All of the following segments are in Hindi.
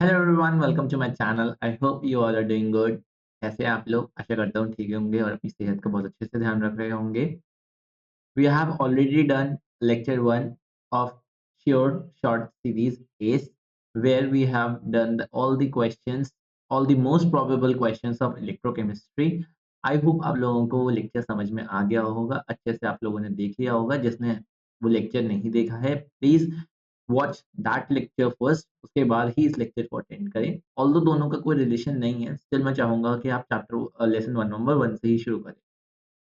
Hello everyone, welcome to my channel. I hope you all are doing good. कैसे हैं आप लोग? आशा करता हूँ ठीक होंगे और अपनी सेहत का बहुत अच्छे से ध्यान रख रहे होंगे। We have already done lecture 1 of short series ACE, where we have done all the questions, all the most probable questions of electrochemistry. I hope आप लोगों को वो लेक्चर समझ में आ गया होगा, अच्छे से आप लोगों ने देख लिया होगा। जिसने वो लेक्चर नहीं देखा है, please watch that lecture first, उसके बाद ही इस लेक्चर को अटेंड करें। ऑल्दो दोनों का कोई रिलेशन नहीं है, स्टिल मैं चाहूँगा कि आप लेसन 1 नंबर 1 से ही शुरू करें।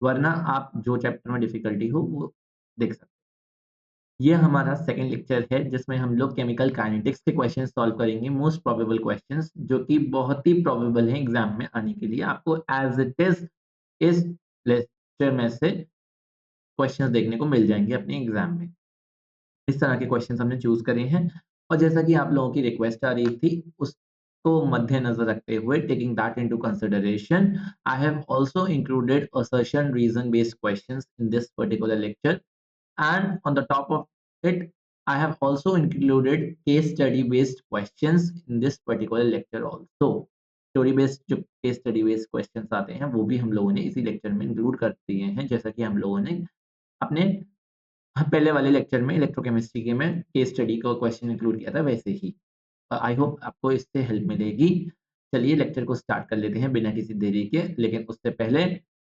वरना आप जो चैप्टर में डिफ़िकल्टी हो वो देख सकते हैं। ये हमारा सेकंड लेक्चर है जिसमें हम लोग केमिकल काइनेटिक्स के क्वेश्चन सॉल्व करेंगे, मोस्ट प्रोबेबल क्वेश्चंस जो कि बहुत ही प्रोबेबल हैं एग्ज़ाम में आने के लिए। आपको एज़ इट इज़ इस लेक्चर में से क्वेश्चंस देखने को मिल जाएँगे अपने एग्ज़ाम में। इस तरह के क्वेश्चंस हमने चूज़ करे हैं और जैसा कि आप लोगों की रिक्वेस्ट आ रही थी, उसको मद्देनज़र रखते हुए taking that into consideration, I have also included assertion reason based questions in this particular lecture and on the top of it, I have also included case study based questions in this particular lecture also. Story based जो केस स्टडी बेस्ड क्वेश्चंस आते हैं वो भी हम लोगों ने इसी लेक्चर में इंक्लूड कर दिए हैं, जैसा कि हम लोगों ने अपने पहले वाले लेक्चर में इलेक्ट्रोकेमिस्ट्री के में केस स्टडी का क्वेश्चन इंक्लूड किया था वैसे ही। आई होप आपको इससे हेल्प मिलेगी। चलिए लेक्चर को स्टार्ट कर लेते हैं बिना किसी देरी के। लेकिन उससे पहले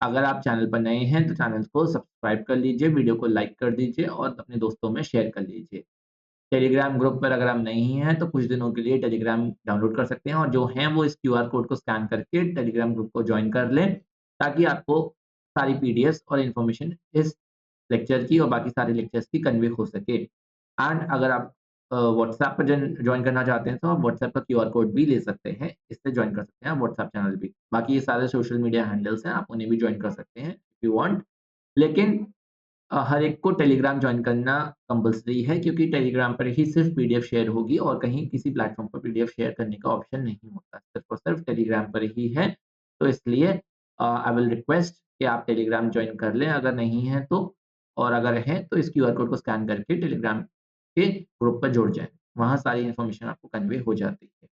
अगर आप चैनल पर नए हैं तो चैनल को सब्सक्राइब कर लीजिए, वीडियो को लाइक कर दीजिए और अपने दोस्तों में शेयर कर लीजिए। टेलीग्राम ग्रुप पर अगर आप नहीं हैं तो कुछ दिनों के लिए टेलीग्राम डाउनलोड कर सकते हैं और जो हैं वो इस क्यूआर कोड को स्कैन करके टेलीग्राम ग्रुप को जॉइन कर लें, ताकि आपको सारी पीडीएफ्स और इन्फॉर्मेशन इस लेक्चर की और बाकी सारे लेक्चर्स की कन्वे हो सके। एंड अगर आप व्हाट्सएप पर जॉइन करना चाहते हैं तो आप व्हाट्सएप का क्यूआर कोड भी ले सकते हैं, इससे जॉइन कर सकते हैं आप व्हाट्सएप चैनल भी। बाकी ये सारे सोशल मीडिया हैंडल्स हैं, आप उन्हें भी जॉइन कर सकते हैं इफ यू वांट। लेकिन हर एक को टेलीग्राम जॉइन करना कंपल्सरी है, क्योंकि टेलीग्राम पर ही सिर्फ पीडीएफ शेयर होगी और कहीं किसी प्लेटफ़ॉर्म पर पीडीएफ शेयर करने का ऑप्शन नहीं होता, सिर्फ और सिर्फ टेलीग्राम पर ही है। तो इसलिए आई विल रिक्वेस्ट कि आप टेलीग्राम जॉइन कर लें अगर नहीं है तो, और अगर हैं तो इस क्यूआर कोड को स्कैन करके टेलीग्राम के ग्रुप पर जुड़ जाएँ। वहाँ सारी इन्फॉर्मेशन आपको कन्वे हो जाती है।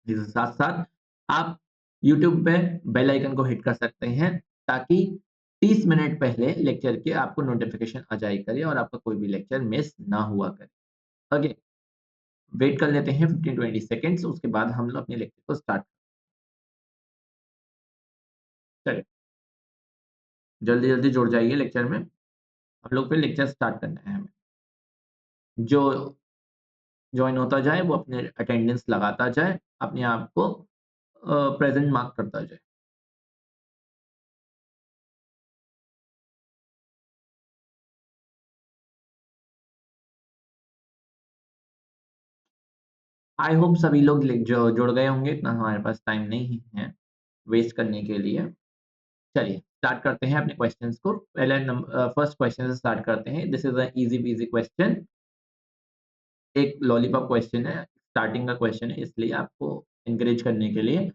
इसके साथ-साथ आप यूट्यूब पे बेल आइकन को हिट कर सकते हैं, ताकि 30 मिनट पहले लेक्चर के आपको नोटिफ़िकेशन आ जाया करे और आपका कोई भी लेक्चर मिस ना हुआ करे। ओके, वेट कर लेते हैं 15-20 सेकंड्स, उसके बाद हम लोग अपने लेक्चर को स्टार्ट। चलिए, जल्दी-जल्दी जुड़ जाइए लेक्चर में। हम लोग फिर लेक्चर स्टार्ट करना है हमें। जो जॉइन होता जाए वो अपने अटेंडेंस लगाता जाए, अपने आप को प्रेज़ेंट मार्क करता जाए। आई होप सभी लोग जो जुड़ गए होंगे, इतना हमारे पास टाइम नहीं है वेस्ट करने के लिए। चलिए स्टार्ट करते हैं अपने क्वेश्चंस को। फर्स्ट क्वेश्चन से स्टार्ट करते हैं। This is a easy peasy question. एक लॉलीपॉप क्वेश्चन है, स्टार्टिंग का क्वेश्चन है, इसलिए आपको एनकरेज करने के लिए।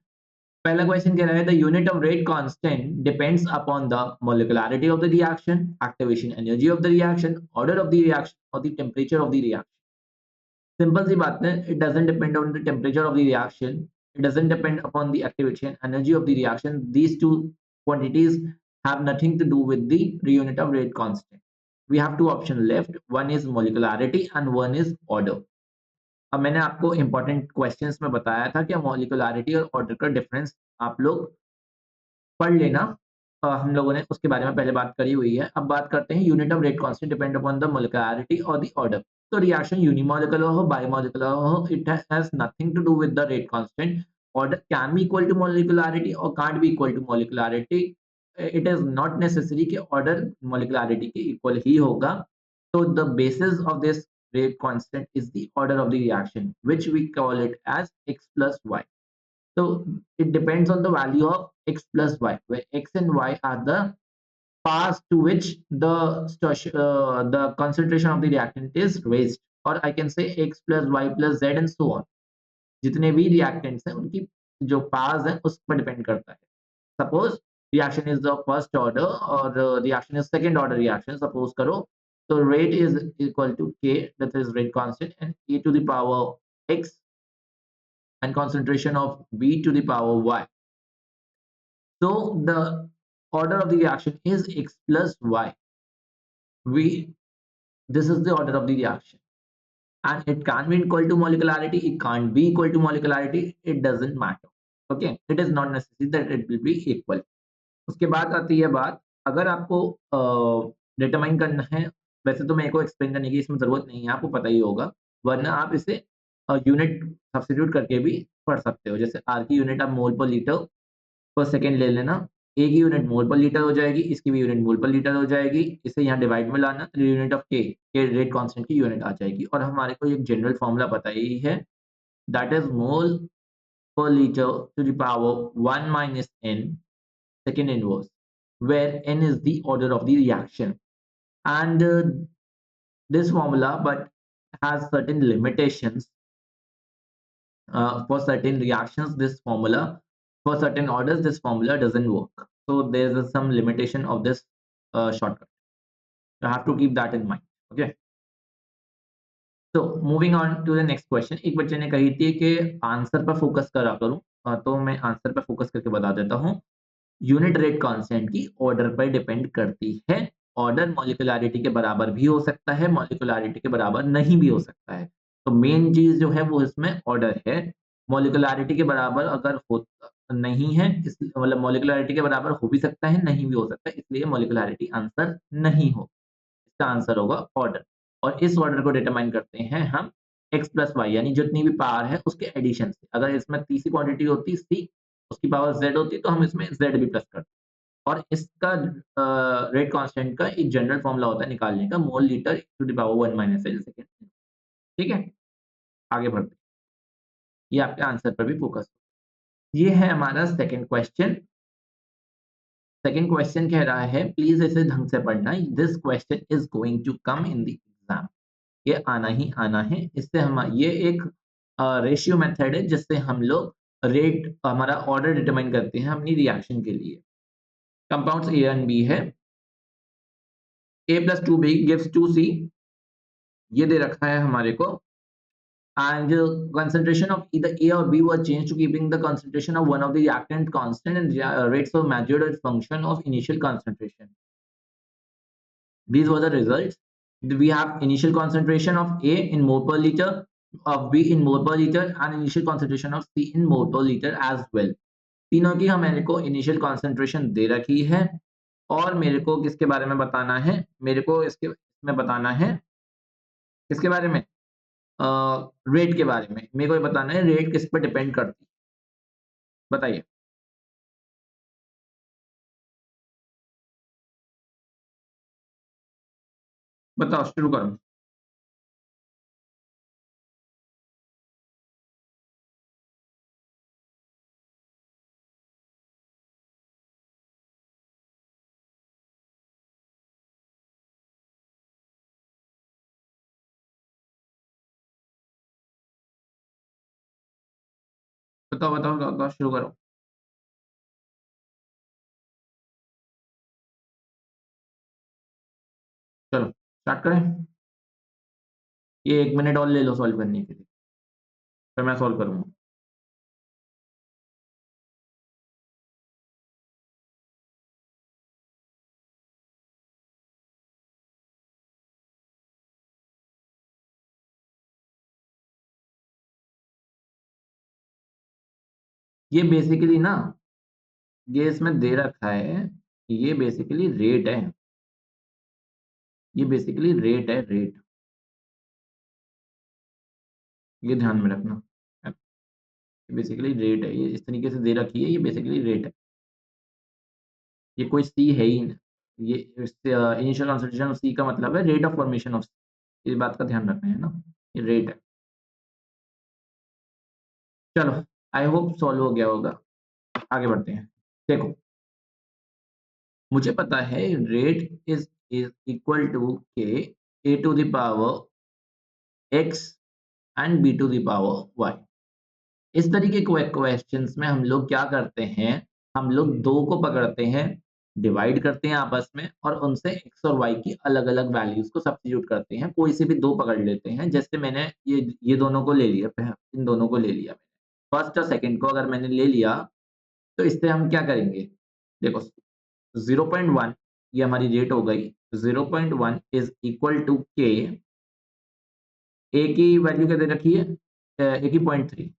पहला क्वेश्चन कह रहा है the unit of rate constant depends upon the molecularity of the reaction, activation energy of the reaction, order of the reaction और the temperature of the reaction. Simple सी बात है, it doesn't depend on the temperature of the reaction, it doesn't depend upon the activation energy of the reaction. These two quantities have nothing to do with the unit of rate constant. We have two options left, one is molecularity and one is order. अब मैंने आपको इम्पोर्टेंट क्वेश्चंस में बताया था कि मॉलिक्यूलरिटी और ऑर्डर का डिफरेंस आप लोग पढ़ लेना। हम लोगों ने उसके बारे में पहले बात करी हुई है। अब बात करते हैं unit of rate constant depend upon the molecularity और द ऑर्डर। तो रिएक्शन यूनिमॉलिक्यूलर हो, बायोमॉलिक्यूलर हो, it has nothing to do with the rate constant. Order can be equal to molecularity और can't be equal to molecularity. It is not necessary कि ऑर्डर मोलेकुलरिटी के इक्वल ही होगा। So the basis of this rate constant is the order of the reaction, which we call it as x plus y. So it depends on the value of x plus y, where x and y are the paths to which the concentration of the reactant is raised, or I can say x plus y plus z and so on. जितने भी reactants हैं उनकी जो paths हैं उस पर depend करता है. Suppose reaction is the first order or reaction is second order reaction. Suppose करो तो rate is equal to k, that is rate constant, and e to the power x and concentration of B to the power Y. So the order of the reaction is X plus Y. This is the order of the reaction, and it can be equal to molecularity, it can't be equal to molecularity, it doesn't matter. Okay, it is not necessary that it will be equal. उसके बाद आती है बात, अगर आपको डिटरमाइन करना है, वैसे तो मेरे को एक्सप्लेन करने की इसमें जरूरत नहीं है, आपको पता ही होगा, वरना आप इसे यूनिट सब्स्टिट्यूट करके भी पढ़ सकते हो। जैसे आर की यूनिट आप मोल पर लीटर पर सेकेंड ले लेना, ए की यूनिट मोल पर लीटर हो जाएगी, इसकी भी यूनिट मोल पर लीटर हो जाएगी, इसे यहाँ डिवाइड में लाना, यूनिट ऑफ के रेट कांस्टेंट की यूनिट आ जाएगी, और हमारे को एक जनरल फॉर्मूला पता ही है, that is mole per liter to the power 1 minus n second inverse, where n is the order of the reaction. And this formula but has certain limitations. For certain reactions, this formula, for certain orders, this formula doesn't work. So there's some limitation of this shortcut. You have to keep that in mind. Okay. तो moving on to the next question, एक बच्चे ने कही थी कि आंसर पर फोकस करा करूं, तो मैं आंसर पर फोकस करके बता देता हूं। यूनिट रेट कांस्टेंट की ऑर्डर पर डिपेंड करती है। ऑर्डर मॉलिक्यूलरिटी के बराबर भी हो सकता है, मॉलिक्यूलरिटी के बराबर नहीं भी हो सकता है। तो मेन चीज जो है वो इसमें ऑर्डर है। मॉलिक्यूलरिटी के बराबर अगर हो नहीं है, मतलब मॉलिक्यूलरिटी के बराबर हो भी सकता है, नहीं भी हो सकता है, इसलिए मॉलिक्यूलरिटी आंसर नहीं हो, इसका आंसर होगा ऑर्डर। और इस ऑर्डर को डिटरमाइन करते हैं हम x प्लस वाई, यानी जितनी भी पावर है उसके एडिशन से। अगर इसमें तीसरी क्वांटिटी होती सी, उसकी पावर z होती, तो हम इसमें z भी प्लस करते। और इसका रेट कांस्टेंट का एक जनरल फॉर्मूला होता है निकालने का, mole litre to the power 1 minus L second. ठीक है, आगे बढ़ते हैं, ये आपके आंसर पर भी फोकस। ये है हमारा सेकंड क्वेश्चन। सेकंड क्वेश्चन कह रहा है, प्लीज इसे ढंग से पढ़ना, this question is going to come in the exam. ये आना ही आना है। इससे हम, ये एक रेशियो मेथड है जिससे हम लोग रेट, हमारा ऑर्डर डिटरमाइन करते हैं अपनी रिएक्शन के लिए। कंपाउंड्स ए एंड बी है, a plus 2b gives 2c, ये दे रखा है हमारे को, and concentration of either a or b was changed to keeping the concentration of one of the reactant constant, and rates were measured as function of initial concentration. These were the results. We have initial concentration of a in mole per liter, of b in mole per liter, and initial concentration of c in mole per liter as well. तीनों की हमारे को इनिशियल कॉन्सेंट्रेशन दे रखी है, और मेरे को किसके बारे में बताना है, मेरे को इसके में बताना है, किसके बारे में, रेट के बारे में। मेरे को ये बताना है रेट किस पर डिपेंड करती है, बताइए। बताओ, शुरू करो। बताओ बताओ बताओ, बताओ, शुरू करो। चलो स्टार्ट करें। ये 1 मिनट और ले लो सॉल्व करने के लिए, फिर मैं सॉल्व करूंगा। ये बेसिकली ना, ये इसमें दे रखा है, ये बेसिकली रेट है, ये बेसिकली रेट है, रेट, ये ध्यान में रखना। बेसिकली रेट है, ये इस तरीके से दे रखी है, ये बेसिकली रेट है, ये कोई सी है ही नहीं। ये इनिशियल कंसंट्रेशन ऑफ सी का मतलब है रेट ऑफ फॉर्मेशन ऑफ, इस बात का ध्यान रखना है ना, ये रेट है। चलो, आई होप सॉल्व हो गया होगा, आगे बढ़ते हैं। देखो, मुझे पता है rate is equal to K A to the power X and B to the power Y. इस तरीके के क्वेश्चंस में हम लोग क्या करते हैं, हम लोग दो को पकड़ते हैं, डिवाइड करते हैं आपस में, और उनसे एक्स और वाई की अलग अलग वैल्यूज को सब्स्टिट्यूट करते हैं। कोई से भी दो पकड़ लेते हैं, जैसे मैंने ये दोनों को ले लिया, इन दोनों को ले लिया, फर्स्ट और सेकंड को अगर मैंने ले लिया, तो इससे हम क्या करेंगे? देखो 0.1 ये हमारी रेट हो गई, 0.1 इज़ इक्वल टू के, ए की वैल्यू क्या दे रखी है? ए की 0.3,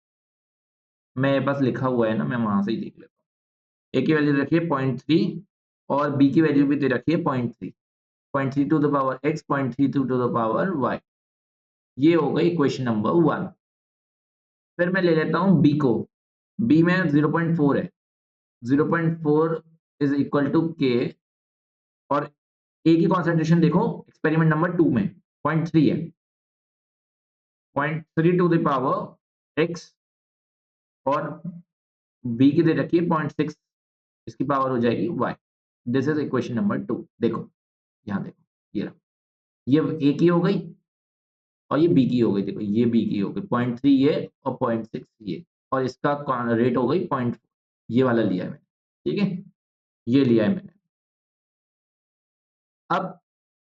मेरे पास लिखा हुआ है ना, मैं वहाँ से ही लिख लेता हूँ। ए की वैल्यू दे रखी है 0.3 और बी की वैल्यू भी दे रखी है 0.3, 0.3 to the power x, 0.3 to the power y। ये हो गई इक्वेशन नंबर 1। फिर मैं ले लेता हूँ बी को, बी में 0.4 है, 0.4 इज़ इक्वल टू के और ए की कॉन्सेंट्रेशन देखो एक्सपेरिमेंट नंबर 2 में 0.3 है, 0.3 टू द पावर x और बी की दे रखी है 0.6, इसकी पावर हो जाएगी y। This is equation number 2। देखो, यहाँ देखो, ये रहा, ये ए की हो गई और ये बी की हो गई। देखो ये बी की हो गई 0.3 ये और 0.6 ये, और इसका रेट हो गई 0.4, ये वाला लिया है मैंने, ठीक है, ये लिया है मैंने। अब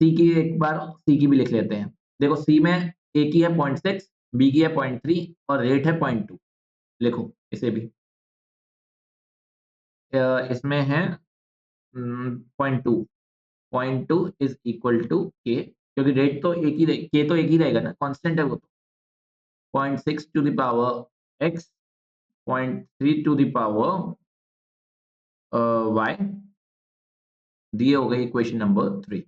सी की एक बार सी की भी लिख लेते हैं। देखो सी में ए की है 0.6, बी की है 0.3 और रेट है 0.2। लिखो इसे भी, इसमें है 0.2, 0.2 इज इक्वल टू के, क्योंकि रेट तो एक ही के तो एक ही रहेगा ना, कांस्टेंट है वो तो। 0.6 to the power x, 0.3 to the power y, दिए हो गए इक्वेशन नंबर 3।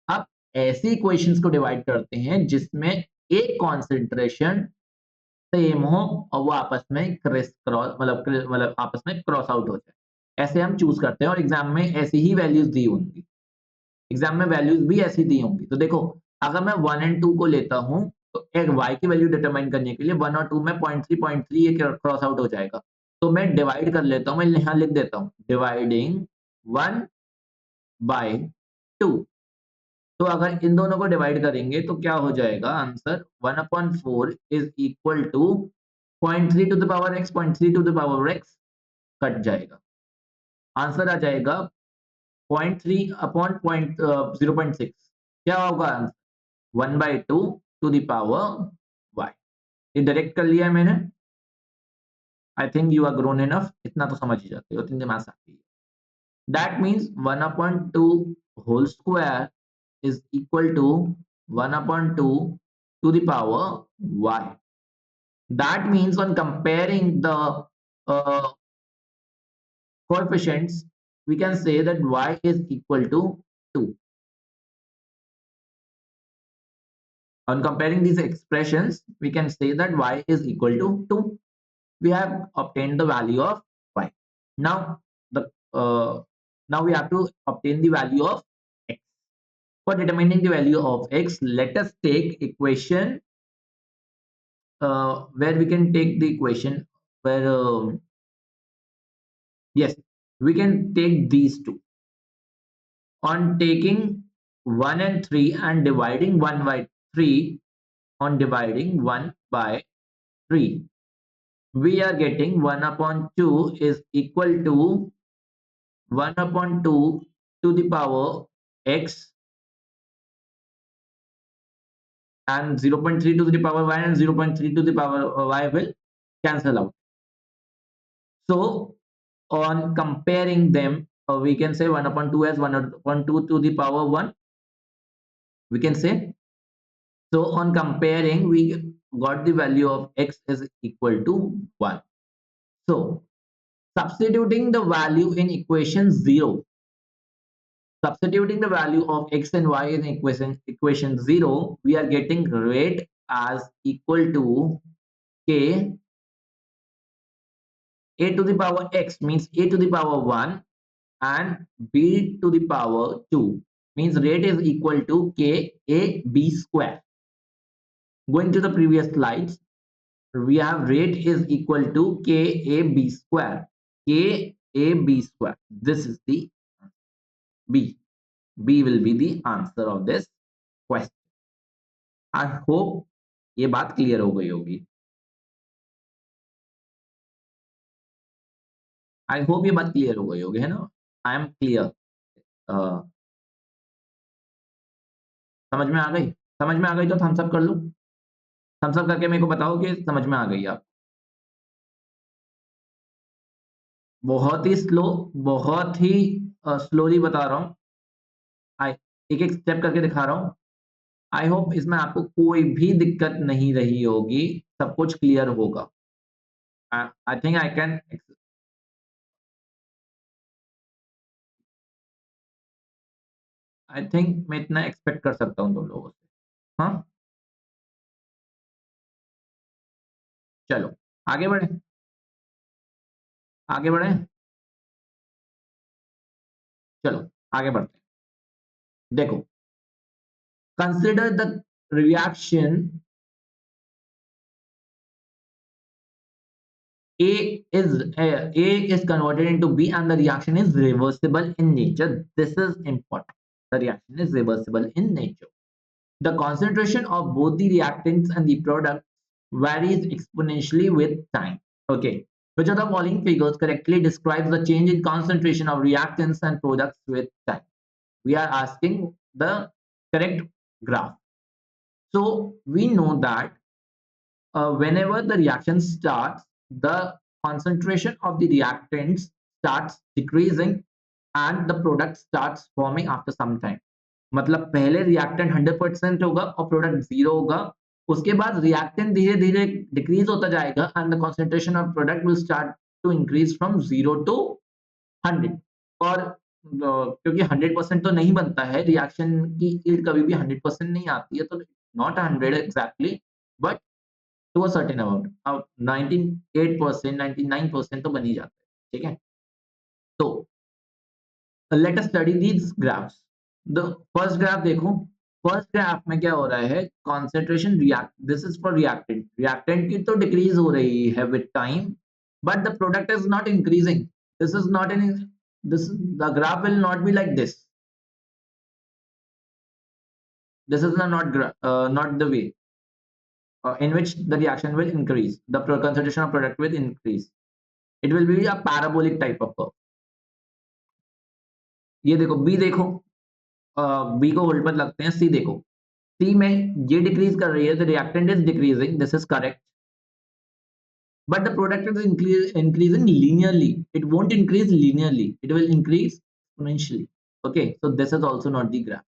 अब ऐसे इक्वेशंस को डिवाइड करते हैं जिसमें एक कॉन्सेंट्रेशन सेम हो और वो आपस में क्रिस क्रॉस मतलब आपस में क्रॉस आउट हो जाए, ऐसे हम चूज करते हैं और एग्जाम में ऐसी ही वैल्यूज दी होंगी, एग्जाम में वैल्यूज भी ऐसी दी होंगी। तो देखो अगर मैं 1 एंड 2 को लेता हूं तो एक y की वैल्यू डिटरमाइन करने के लिए 1 और 2 में 0.3 ये क्रॉस आउट हो जाएगा, तो मैं डिवाइड कर लेता हूं, मैं यहां लिख देता हूं डिवाइडिंग 1 बाय 2। तो अगर इन दोनों को डिवाइड करेंगे तो क्या हो जाएगा answer, 1/4 is equal to 0.3 to the power x, 0.3 to the power x cut जाएगा, आंसर आ जाएगा 0.3 अपॉन 0.6। क्या होगा answer? 1/2 to the power y। ये डायरेक्ट कर लिया है मैंने। I think you are grown enough, इतना तो समझ ही जाते हो, इतनी दिमाग से आती है। That means 1/2 whole square is equal to 1/2 to the power y. That means on comparing the uh, coefficients, we can say that y is equal to 2. On comparing these expressions, we can say that y is equal to 2. We have obtained the value of y. Now, the now we have to obtain the value of x. For determining the value of x, let us take equation where we can take the equation where yes, we can take these two. On taking 1 and 3 and dividing 1 by 3, on dividing 1 by 3, we are getting 1/2 is equal to 1/2 to the power x and 0.3 to the power y and 0.3 to the power y will cancel out. So on comparing them, we can say 1/2 as 1/2 to the power 1, we can say. So on comparing, we got the value of x is equal to 1. So substituting the value in equation 0, substituting the value of x and y in equation 0, we are getting rate as equal to k, a to the power x means a to the power 1 and b to the power 2 means rate is equal to k a b square. Going to the previous slides, we have rate is equal to KAB square. KAB square. This is the B. B will be the answer of this question. I hope ये बात क्लियर हो गई होगी। आई होप ये बात क्लियर हो गई होगी, है ना? आई एम क्लियर। समझ में आ गई? समझ में आ गई तो थम्स अप कर लो। थम्स अप करके मेरे को बताओ कि समझ में आ गई आप। बहुत ही स्लो, बहुत ही स्लोली बता रहा हूँ। आई एक-एक स्टेप करके दिखा रहा हूँ। आई होप इसमें आपको कोई भी दिक्कत नहीं रही होगी, सब कुछ क्लियर होगा। I think I can I think मैं इतना एक्सपेक्ट कर सकता हूँ तुम लोगों से। हाँ, चलो आगे बढ़ें, आगे बढ़ें? चलो आगे बढ़ते हैं। देखो, consider the reaction A is converted into B and the reaction is reversible in nature. This is important. The reaction is reversible in nature. The concentration of both the reactants and the product varies exponentially with time. Okay. Which of the following figures correctly describes the change in concentration of reactants and products with time? We are asking the correct graph. So we know that whenever the reaction starts, the concentration of the reactants starts decreasing and the product starts forming after some time. मतलब पहले रिएक्टेंट 100% होगा और प्रोडक्ट 0 होगा, उसके बाद रिएक्टेंट धीरे धीरे डिक्रीज होता जाएगा and the concentration of product will start to increase from 0 to 100। और क्योंकि 100% तो नहीं बनता है, रिएक्शन की यील्ड कभी भी 100% नहीं आती है, तो not 100 exactly, but to a certain amount. अब 98% 99% तो बन ही जाता है, ठीक है? तो let us study these graphs. The first graph देखो, फर्स्ट ग्राफ में क्या हो रहा है, concentration react this is for reactant, reactant की तो डिक्रीज हो रही है with time, but the product is not increasing. This is not in this the graph will not be like this is not the way in which the reaction will increase, the concentration of product will increase. It will be a parabolic type of curve. ये देखो बी देखो, बी को होल्ड पर लगते हैं, सी देखो, सी में ये डिक्रीज कर रही है, the reactant is decreasing, this is correct, but the product is increasing linearly. It won't increase linearly, it will increase exponentially. Okay, so this is also not the graph.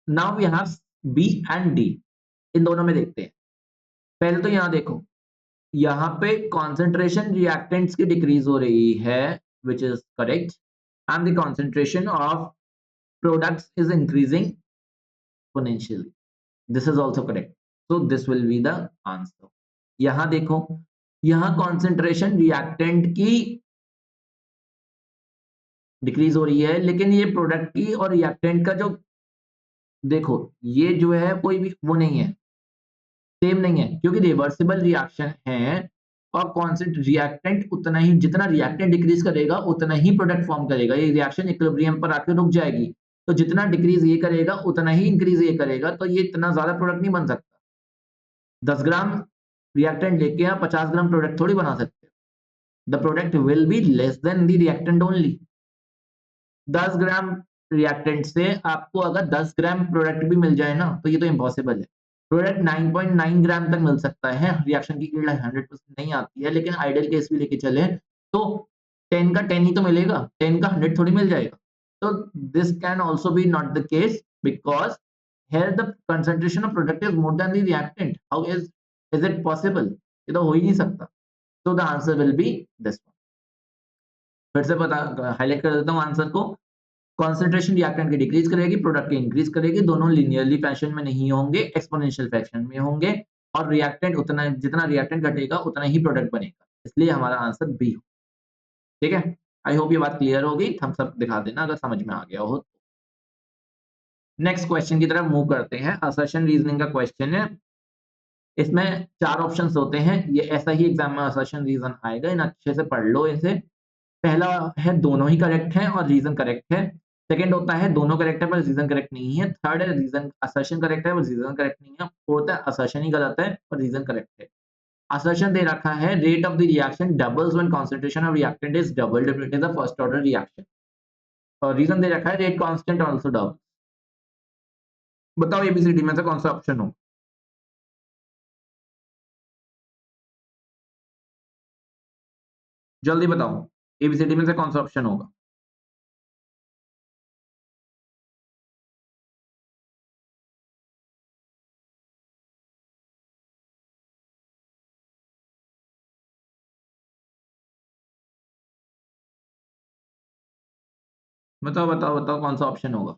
Now we have B and D, इन दोनों में देखते हैं। पहले तो यहाँ देखो, यहाँ पे कॉन्सेंट्रेशन रिएक्टेंट्स की डिक्रीज हो रही है, which is correct, and the concentration of products is increasing exponentially, this is also correct, so this will be the answer. यहाँ देखो, यहाँ कॉन्सेंट्रेशन रिएक्टेंट की डिक्रीज हो रही है, लेकिन ये प्रोडक्ट की और रिएक्टेंट का जो देखो, ये जो है कोई भी वो नहीं है, सेम नहीं है, क्योंकि रिवर्सिबल रिएक्शन है और कांस्टेंट रिएक्टेंट उतना ही, जितना रिएक्टेंट डिक्रीज करेगा उतना ही प्रोडक्ट फॉर्म करेगा। ये रिएक्शन इक्विलिब्रियम पर आके रुक जाएगी, तो जितना डिक्रीज ये करेगा उतना ही इंक्रीज ये करेगा, तो ये इतना ज्यादा प्रोडक्ट नहीं बन सकता। 10 ग्राम रिएक्टेंट लेके आप 50 ग्राम प्रोडक्ट थोड़ी बना सकते हो। The product will be less than the reactant only. 10 gram reactant से आपको अगर 10 ग्राम प्रोडक्ट भी मिल जाए ना, तो ये तो इम्पॉसिबल है। प्रोडक्ट 9.9 ग्राम तक मिल सकता है, रिएक्शन की यील्ड 100% नहीं आती है, लेकिन आइडियल केस भी लेके चले तो 10 का 10 ही तो मिलेगा, 10 का 100 थोड़ी मिल जाएगा। तो this can also be not the case, because here the concentration of product is more than the reactant. How is it possible? ये तो हो ही नहीं सकता। So the answer will be this one. फिर से बता हाईलाइट कर देता हूँ आंसर को। कॉन्सेंट्रेशन रिएक्टेंट की डिक्रीज करेगी, प्रोडक्ट की इंक्रीज करेगी, दोनों लिनियरली फैशन में नहीं होंगे, एक्सपोनेंशियल फैशन में होंगे, और रिएक्टेंट उतना, जितना रिएक्टेंट घटेगा उतना ही प्रोडक्ट बनेगा, इसलिए हमारा आंसर बी हो। ठीक है, आई होप ये बात क्लियर हो गई, थम्स अप दिखा देना अगर समझ में आ गया हो। नेक्स्ट क्वेश्चन की तरफ मूव करते हैं, असर्शन रीजनिंग का क्वेश्चन है। इसमें 4 ऑप्शंस होते हैं, ये ऐसा ही एग्जाम में असर्शन रीजन आएगा, इन अच्छे से पढ़ लो इसे। पहला है दोनों ही करेक्ट है और रीजन करेक्ट है। सेकंड होता है दोनों करेक्ट है पर रीजन करेक्ट नहीं है। थर्ड है रीजन असर्शन करेक्ट है पर रीजन करेक्ट नहीं है। फोर्थ है असर्शन ही गलत है और रीजन करेक्ट है। असर्शन दे रखा है rate of the reaction doubles when concentration of reactant is doubled, it is the first order reaction. और रीजन दे रखा है रेट कांस्टेंट आल्सो डबल। बताओ एबीसीडी में से कौन सा ऑप्शन हो? जल्दी बताओ, एबीसीडी में से कौन सा ऑप्शन होगा? बताओ बताओ बताओ कौन सा ऑप्शन होगा?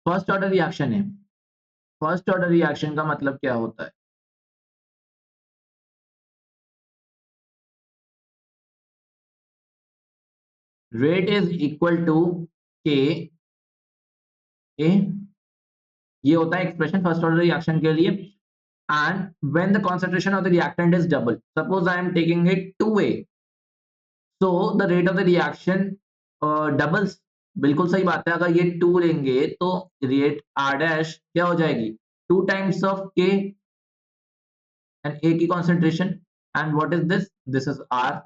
फर्स्ट ऑर्डर रिएक्शन है। फर्स्ट ऑर्डर रिएक्शन का मतलब क्या होता है? Rate is equal to K ए, ये होता है एक्सप्रेशन फर्स्ट ऑर्डर रिएक्शन के लिए। And when the concentration of the reactant is double, suppose I am taking it 2A, so the rate of the reaction doubles. बिल्कुल सही बात है, अगर ये 2 लेंगे तो रेट आर डैश क्या हो जाएगी? 2 times of K and A की concentration, and what is this? This is R,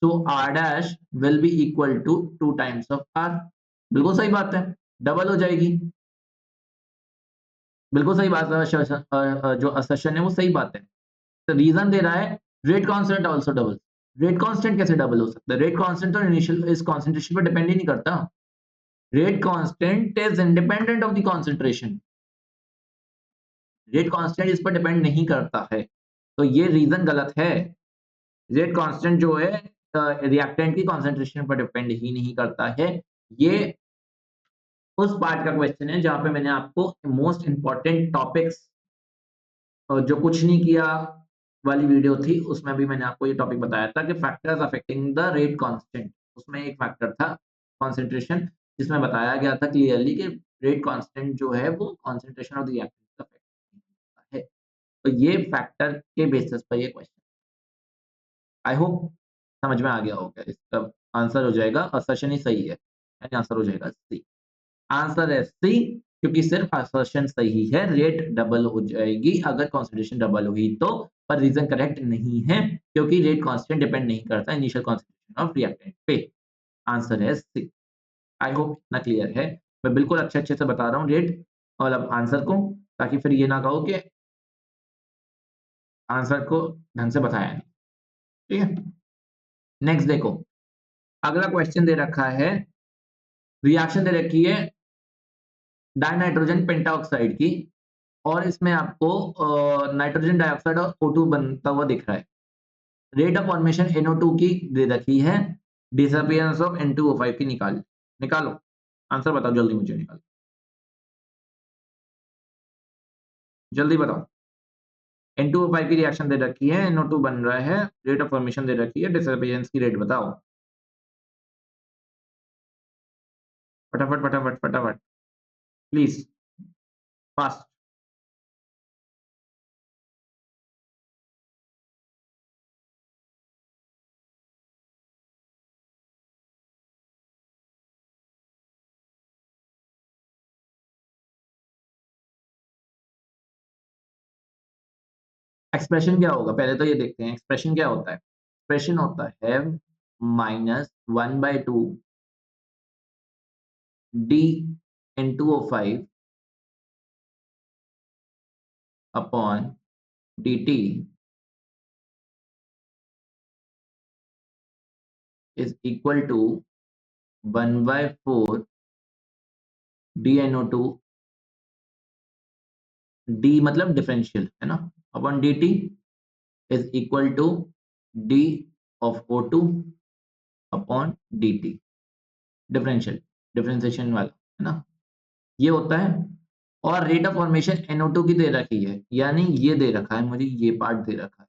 so r dash will be equal to 2 times of r। बिल्कुल सही बात है, डबल हो जाएगी। बिल्कुल सही बात है, जो असर्शन है वो सही बात है। तो रीजन दे रहा है rate constant also double. Rate constant कैसे डबल हो सकता है? रेट कांस्टेंट तो इनिशियल इस कंसंट्रेशन पर डिपेंड ही नहीं करता। Rate constant is independent of the concentration. Rate constant इस पर डिपेंड नहीं करता है, तो ये रीजन गलत है। रेट कांस्टेंट जो है रिएक्टेंट की कंसंट्रेशन पर डिपेंड ही नहीं करता है। ये उस पार्ट का क्वेश्चन है जहां पे मैंने आपको मोस्ट इंपॉर्टेंट टॉपिक्स, जो कुछ नहीं किया वाली वीडियो थी, उसमें भी मैंने आपको ये टॉपिक बताया था कि factors affecting the rate constant. उसमें एक फैक्टर था कंसंट्रेशन, जिसमें बताया गया था क्लियरली कि रेट कांस्टेंट जो है वो कंसंट्रेशन ऑफ द रिएक्टेंट का फैक्टर है। तो ये फैक्टर के बेसिस पर ये क्वेश्चन, आई होप समझ में आ गया होगा। इसका आंसर हो जाएगा, असर्शन ही सही है, यानी आंसर हो जाएगा सी। आंसर है सी, क्योंकि सिर्फ असर्शन सही है, रेट डबल हो जाएगी अगर कंसंट्रेशन डबल हुई तो। पर रीजन करेक्ट नहीं है, क्योंकि रेट कांस्टेंट डिपेंड नहीं करता इनिशियल कंसंट्रेशन ऑफ रिएक्टेंट पे। आंसर है सी। आई होप इतना क्लियर है। मैं बिल्कुल अच्छे-अच्छे से बता रहा हूँ रेट और अब आंसर को, ताकि फिर ये ना कहो कि आंसर को ढंग से बताया नहीं। ठीक है? नेक्स्ट देखो, अगला क्वेश्चन दे रखा है, रिएक्शन दे रखी है डाइनाइट्रोजन पेंटाऑक्साइड की, और इसमें आपको नाइट्रोजन डाइऑक्साइड और O2 बनता हुआ दिख रहा है। रेट ऑफ फॉर्मेशन NO2 की दे रखी है, डिसअपीयरेंस ऑफ N2O5 की निकालो। आंसर बताओ जल्दी, मुझे निकालो, जल्दी बताओ। N2O5 की रिएक्शन दे रखी है, NO2 बन रहा है, रेट ऑफ फॉर्मेशन दे रखी है, डिसअपीयरेंस की रेट बताओ। फटाफट फटाफट फटाफट, प्लीज, फास्ट। एक्सप्रेशन क्या होगा पहले तो ये देखते हैं, एक्सप्रेशन क्या होता है? एक्सप्रेशन होता है -1/2 D N2O5 upon dt is equal to 1/4 DNO2, d मतलब डिफरेंशियल है ना, upon dt is equal to d of O2 upon dt, differential, differentiation वाला है ना, ये होता है। और रेट ऑफ फॉर्मेशन NO2 की दे रखी है, यानी ये दे रखा है मुझे, ये पार्ट दे रखा है।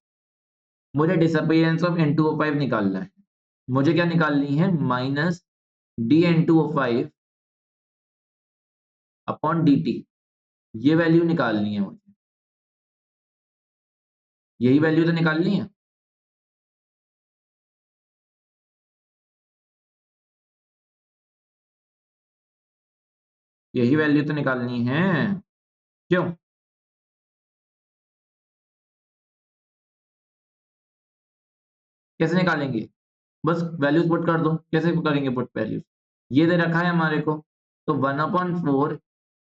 मुझे डिसअपीयरेंस ऑफ N2O5 निकालना है। मुझे क्या निकालनी है? Minus D N2O5 upon dt, ये वैल्यू निकालनी है मुझे, यही वैल्यू तो निकालनी है। यही वैल्यू तो निकालनी है, क्यों? कैसे निकालेंगे? बस वैल्यूज पुट कर दो। कैसे करेंगे पुट वैल्यूज? ये दे रखा है हमारे को, तो 1/4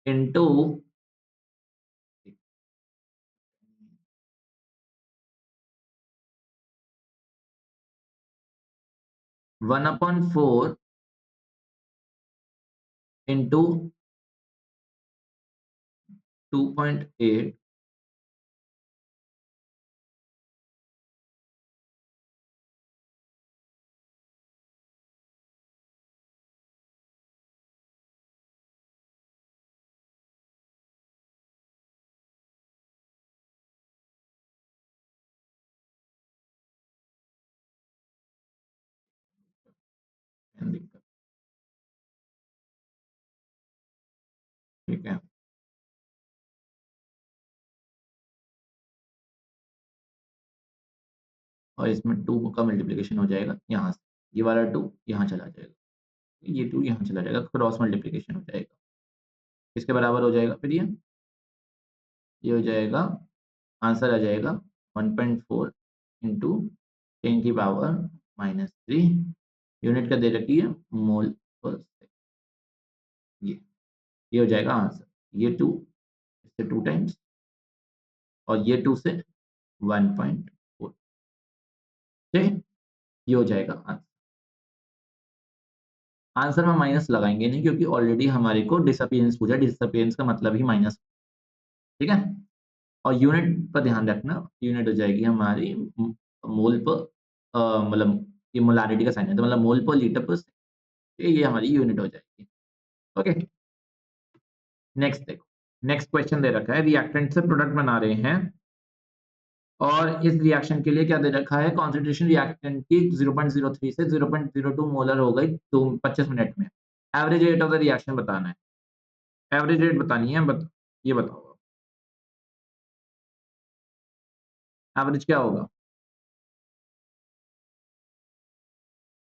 इंटू 1/4 इंटू 2.8 ठीक है, और इसमें 2 का मल्टीप्लिकेशन हो जाएगा यहाँ से, ये वाला 2 यहाँ चला जाएगा, ये 2 यहाँ चला जाएगा, क्रॉस मल्टीप्लिकेशन हो जाएगा। किसके बराबर हो जाएगा फिर ये हो जाएगा, आंसर आ जाएगा 1.4 इंटू 10 की पावर -3, यूनिट का दे रखी है मोल पर सेकंड। ये हो जाएगा आंसर। ये 2 इससे 2 टाइम्स और ये 2 से 1.4, ठीक है, ये हो जाएगा आंसर। आंसर में माइनस लगाएंगे नहीं क्योंकि ऑलरेडी हमारे को डिसअपियरेंस पूछा, डिसअपियरेंस का मतलब ही माइनस, ठीक है। और यूनिट पर ध्यान रखना, यूनिट हो जाएगी हमारी मोल पर, मतलब ये मोलारिटी का साइन है तो मतलब मोल पर लीटर पर, ये हमारी यूनिट हो जाएगी। ओके, नेक्स्ट देखो, नेक्स्ट क्वेश्चन दे रखा है रिएक्टेंट से प्रोडक्ट बना रहे हैं और इस रिएक्शन के लिए क्या दे रखा है, कॉन्सेंट्रेशन रिएक्टेंट की 0.03 से 0.02 मोलर हो गई 25 मिनट में। Average rate of the reaction बताना है, एवरेज रेट बतानी है, ये बताओ एवरेज क्या होगा।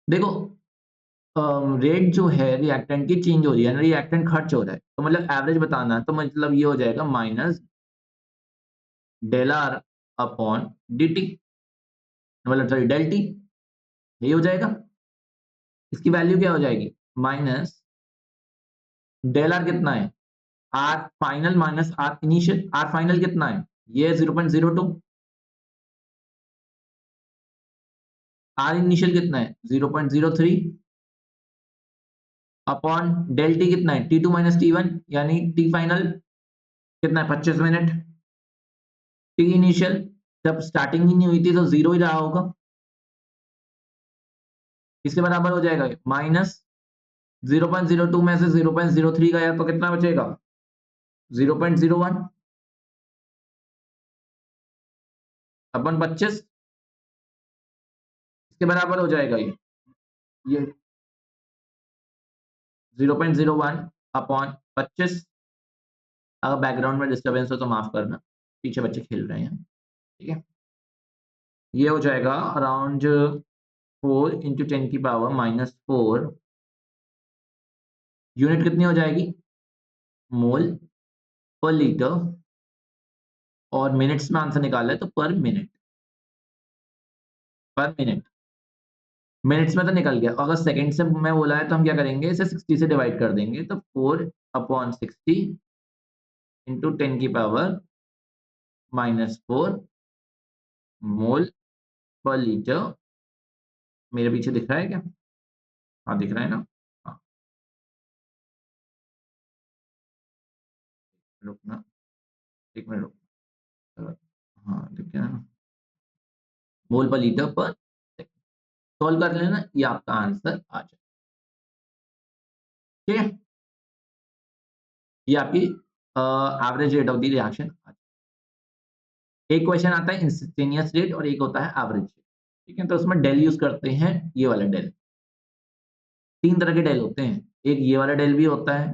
देखो रेट जो है रिएक्टेंट की चेंज हो रही है ना, रिएक्टेंट खर्च हो रहा है तो मतलब एवरेज बताना है, तो मतलब ये हो जाएगा minus del R upon D T, मतलब सॉरी डेल टी, ये हो जाएगा। इसकी वैल्यू क्या हो जाएगी, माइनस डेल आर कितना है, R final minus R initial, R final कितना है, ये 0.02, आर इनिशियल कितना है 0.03 अपॉन डेल टी कितना है T2 माइनस T1, यानी टी फाइनल कितना है 25 मिनट, टी इनिशियल जब स्टार्टिंग ही नहीं हुई थी तो 0 ही रहा होगा, इसके बराबर हो जाएगा माइनस 0.02 में से 0.03 गया तो कितना बचेगा 0.01 अपन 25, इसके बराबर हो जाएगा ये 0.01 अपॉन 25। अगर बैकग्राउंड में डिस्टरबेंस हो तो माफ करना, पीछे बच्चे खेल रहे हैं, ठीक है। ये हो जाएगा अराउंड 4 इंटू 10 की पावर -4, यूनिट कितनी हो जाएगी मोल पर लीटर, और मिनट्स में आंसर निकाला है तो पर मिनट, पर मिनट, मिनट्स में तो निकल गया। अगर सेकंड से मैं बोला है तो हम क्या करेंगे, इसे 60 से डिवाइड कर देंगे, तो 4/60 इंटू 10 की पावर -4 मोल पर लीटर। मेरे पीछे दिख रहा है क्या, हाँ दिख रहा है ना, हाँ रुकना, एक मिनट रुक, हाँ दिख गया ना, मोल पर लीटर पर सेकंड, सॉल्व कर लेना, ये आपका आंसर आ जाए, ठीक है। ये आपकी average rate of the reaction. एक क्वेश्चन आता है इंस्टेंटेनियस रेट और एक होता है एवरेज रेट, ठीक है, तो उसमें डेल यूज करते हैं, ये वाला डेल। 3 तरह के डेल होते हैं, एक ये वाला डेल भी होता है,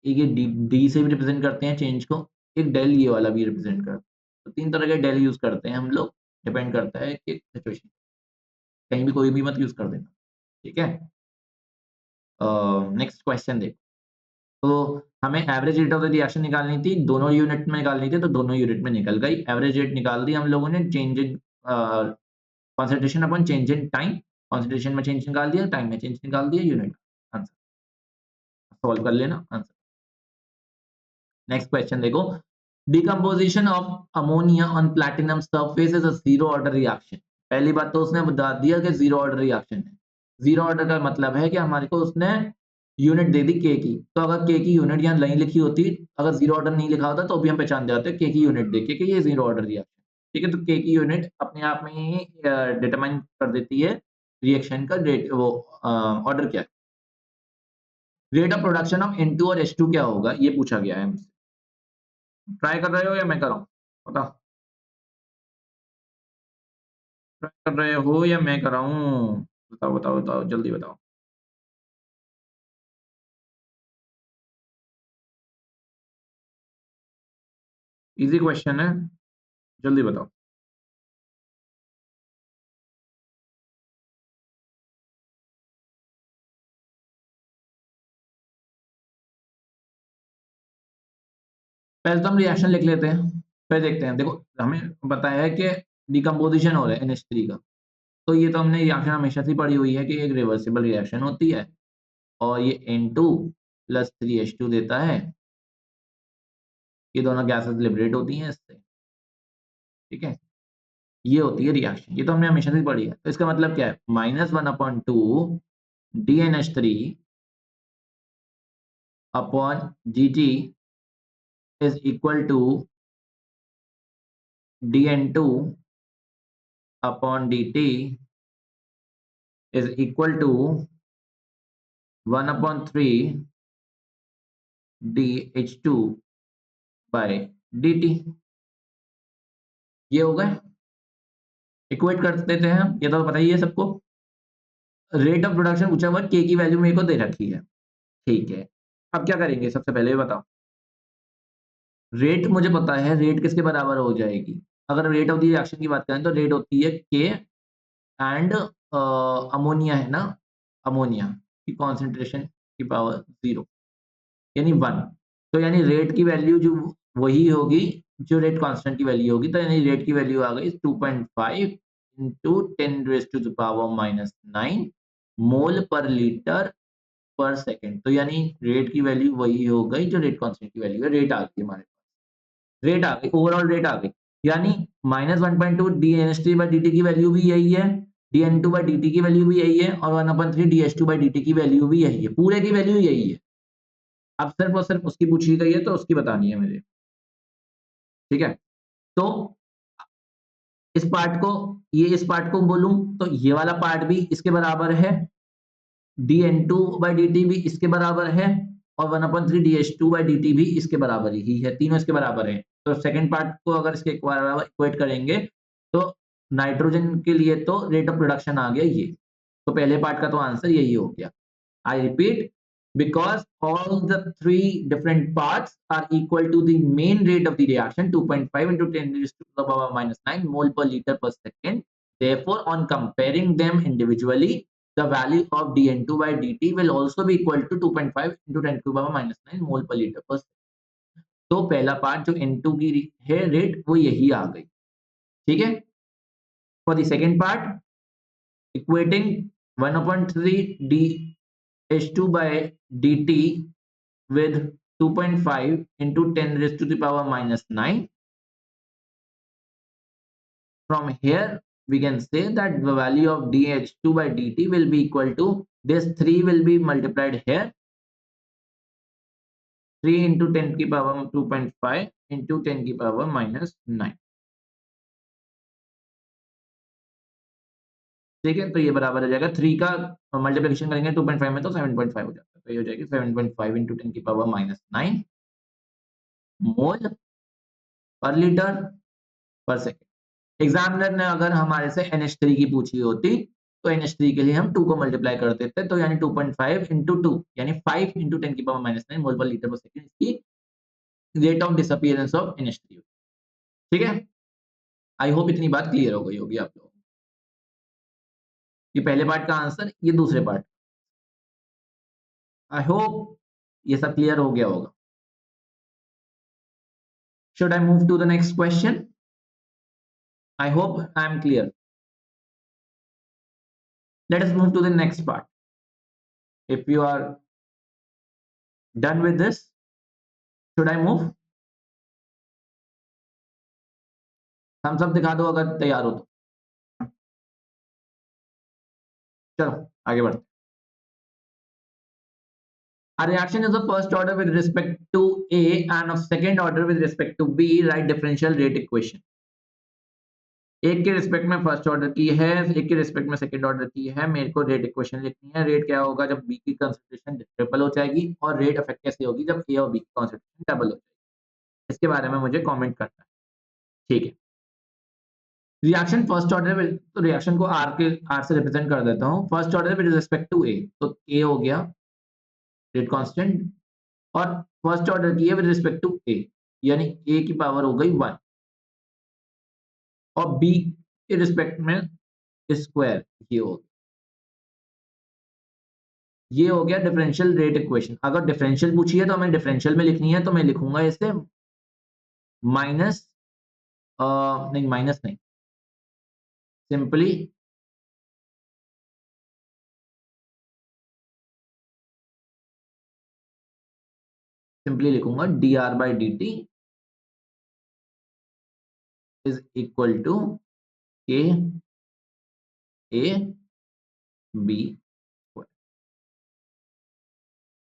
एक ये डी से भी रिप्रेजेंट करते हैं चेंज को, एक डेल ये वाला भी रिप्रेजेंट करता है, तो 3 तरह के डेल यूज करते हैं हम लोग, डिपेंड करता है कि सिचुएशन, कहीं भी कोई भी मत यूज कर देना, ठीक है। नेक्स्ट क्वेश्चन देखो, तो हमें average rate of the reaction निकालनी थी, दोनों यूनिट में निकालनी थी, तो दोनों यूनिट में निकल गई, एवरेज रेट निकाल दी हम लोगों ने, change in concentration upon change in time, concentration में चेंज निकाल दिया, टाइम में चेंज निकाल दिया, यूनिट आंसर, सॉल्व कर लेना आंसर। नेक्स्ट क्वेश्चन देखो, decomposition of ammonia on platinum surface is a zero order reaction. पहली बात तो उसने बता दिया कि जीरो ऑर्डर रिएक्शन है, जीरो ऑर्डर का मतलब है कि हमारे को उसने यूनिट दे दी के की, तो अगर के की यूनिट यहाँ नहीं लिखी होती, अगर जीरो ऑर्डर नहीं लिखा होता तो भी हम पहचान जाते के की यूनिट देख के कि ये जीरो ऑर्डर रिएक्शन। ठीक है, तो के की यूनिट अपने आप में ही डिटरमाइन कर देती है रिएक्शन का रेट, वो ऑर्डर क्या है। Rate of production of N2 और H2 क्या होगा, ये पूछा गया है हमसे। ट्राई कर रहे हो या मैं कराऊं, बताओ। ट्राई कर रहे हो या मैं कराऊं, बताओ बताओ बताओ, जल्दी बताओ। इजी क्वेश्चन है, जल्दी बताओ। पहले तो हम रिएक्शन लिख लेते हैं, फिर देखते हैं। देखो हमें बताया है कि डिकम्पोजिशन हो रहा है NH3 का, तो ये तो हमने रिएक्शन हमेशा से पढ़ी हुई है कि एक रिवर्सिबल रिएक्शन होती है और ये N2 प्लस 3H2 देता है। ये दोनों गैसेस लिबरेट होती हैं इससे। ठीक है, ये होती है रिएक्शन, ये तो हमने हमेशा से पढ़ी है। तो इसका मतलब क्या है, -1/2 DNH3 upon GT is equal to DN2 upon DT is equal to 1/3 DH2 by DT। ये हो गए, इक्वेट कर देते हैं हम, ये तो पता ही है सबको। रेट ऑफ प्रोडक्शन पूछा हुआ, के की वैल्यू मेरे को दे रखी है। ठीक है, अब क्या करेंगे, सबसे पहले ये बताओ। रेट मुझे पता है, रेट किसके बराबर हो जाएगी। अगर रेट ऑफ द रिएक्शन की बात करें तो रेट होती है के एंड अमोनिया है ना, अमोनिया की कॉन्सेंट्रेशन की पावर 0 यानी 1। तो यानी रेट की वैल्यू जो वही होगी जो रेट कांस्टेंट की वैल्यू होगी, तो यानी रेट की वैल्यू आ गई 2.5 into 10 raise to the power -9 mole पर लीटर पर सेकंड। तो यानी रेट की वैल्यू वही हो गई जो रेट कांस्टेंट की वैल्यू है। रेट आ गई हमारे पास, रेट आ गई, ओवरऑल रेट आ गई। यानी -1.2 dNH3/dt की वैल्यू भी यही है, dN2/dt की वैल्यू भी यही है और 1/3 dH2/dt की वैल्यू भी यही है, पूरे की वैल्यू यही है। अब सिर्फ और सिर्फ उसकी पूछी गई है तो उसकी बतानी है मुझे। ठीक है, तो इस पार्ट को बोलूं तो ये वाला पार्ट भी इसके बराबर है, dN2/dt भी इसके बराबर है और 1/3 dH2/dt भी इसके बराबर ही है, तीनों इसके बराबर है। तो सेकंड पार्ट को अगर इसके बराबर इक्वेट करेंगे तो नाइट्रोजन के लिए तो रेट ऑफ प्रोडक्शन आ गया ये, तो पहले पार्ट का तो आंसर यही हो गया। I repeat, because all the three different parts are equal to the main rate of the reaction 2.5 into 10 raised to the power -9 mole per liter per second. Therefore, on comparing them individually, the value of dN2 by dt will also be equal to 2.5 into 10 to the power -9 mole per liter per second. तो पहला पार्ट जो N2 की है रेट वो यही आ गई। ठीक है, for the second part equating 1/3 d H2 by dt with 2.5 into 10 raised to the power -9. From here, we can say that the value of dH2 by dt will be equal to this 3 will be multiplied here. 3 into 10 की power 2.5 into 10 की power -9। ठीक है, तो ये बराबर हो जाएगा 3 का मल्टीप्लिकेशन करेंगे 2.5 में तो 7.5 हो जाता है, तो ये हो जाएगी 7.5 into 10 की पावर -9 मोल पर लीटर पर सेकेंड। एग्जामिनर ने अगर हमारे से NH3 की पूछी होती तो NH3 के लिए हम 2 को मल्टीप्लाई कर देते, तो यानी 2.5 into 2 यानी 5 into 10 की पावर -9 मोल पर लीटर पर सेकंड इसकी rate of disappearance of NH3। ठीक है, आई होप इतनी बात क्लियर हो गई होगी आप लोगों को। ये पहले पार्ट का आंसर, ये दूसरे पार्ट। आई होप ये सब क्लियर हो गया होगा। Should I move to the next question? I hope I am clear. Let us move to the next part. If you are done with this, should I move? Thumbs up दिखा दो अगर तैयार हो तो। चलो आगे बढ़ते हैं। A reaction is of first order with respect to A and of second order with respect to B. Write differential rate equation. एक के रिस्पेक्ट में फर्स्ट ऑर्डर की है, एक के रिस्पेक्ट में सेकंड ऑर्डर की है। मेरे को रेट इक्वेशन लिखनी है। रेट क्या होगा जब बी की कंसंट्रेशन ट्रिपल हो जाएगी, और रेट इफेक्ट कैसे होगी जब ए और बी की कंसंट्रेशन डबल हो जाएगी। इसके बारे में मुझे कमेंट करना है, ठीक है। रिएक्शन फर्स्ट ऑर्डर में, तो रिएक्शन को आर से रिप्रेजेंट कर देता हूँ। First order with respect to A, तो ए हो गया रेट कांस्टेंट, और फर्स्ट ऑर्डर की है विद रिस्पेक्ट टू ए, यानी ए की पावर हो गई 1, और बी के रिस्पेक्ट में स्क्वायर, ये हो गया डिफरेंशियल रेट इक्वेशन। अगर डिफरेंशियल पूछी है तो हमें डिफरेंशियल में लिखनी है, तो मैं लिखूंगा इसे माइनस, नहीं माइनस नहीं, सिंपली लिखूंगा D R by D T is equal to K A B,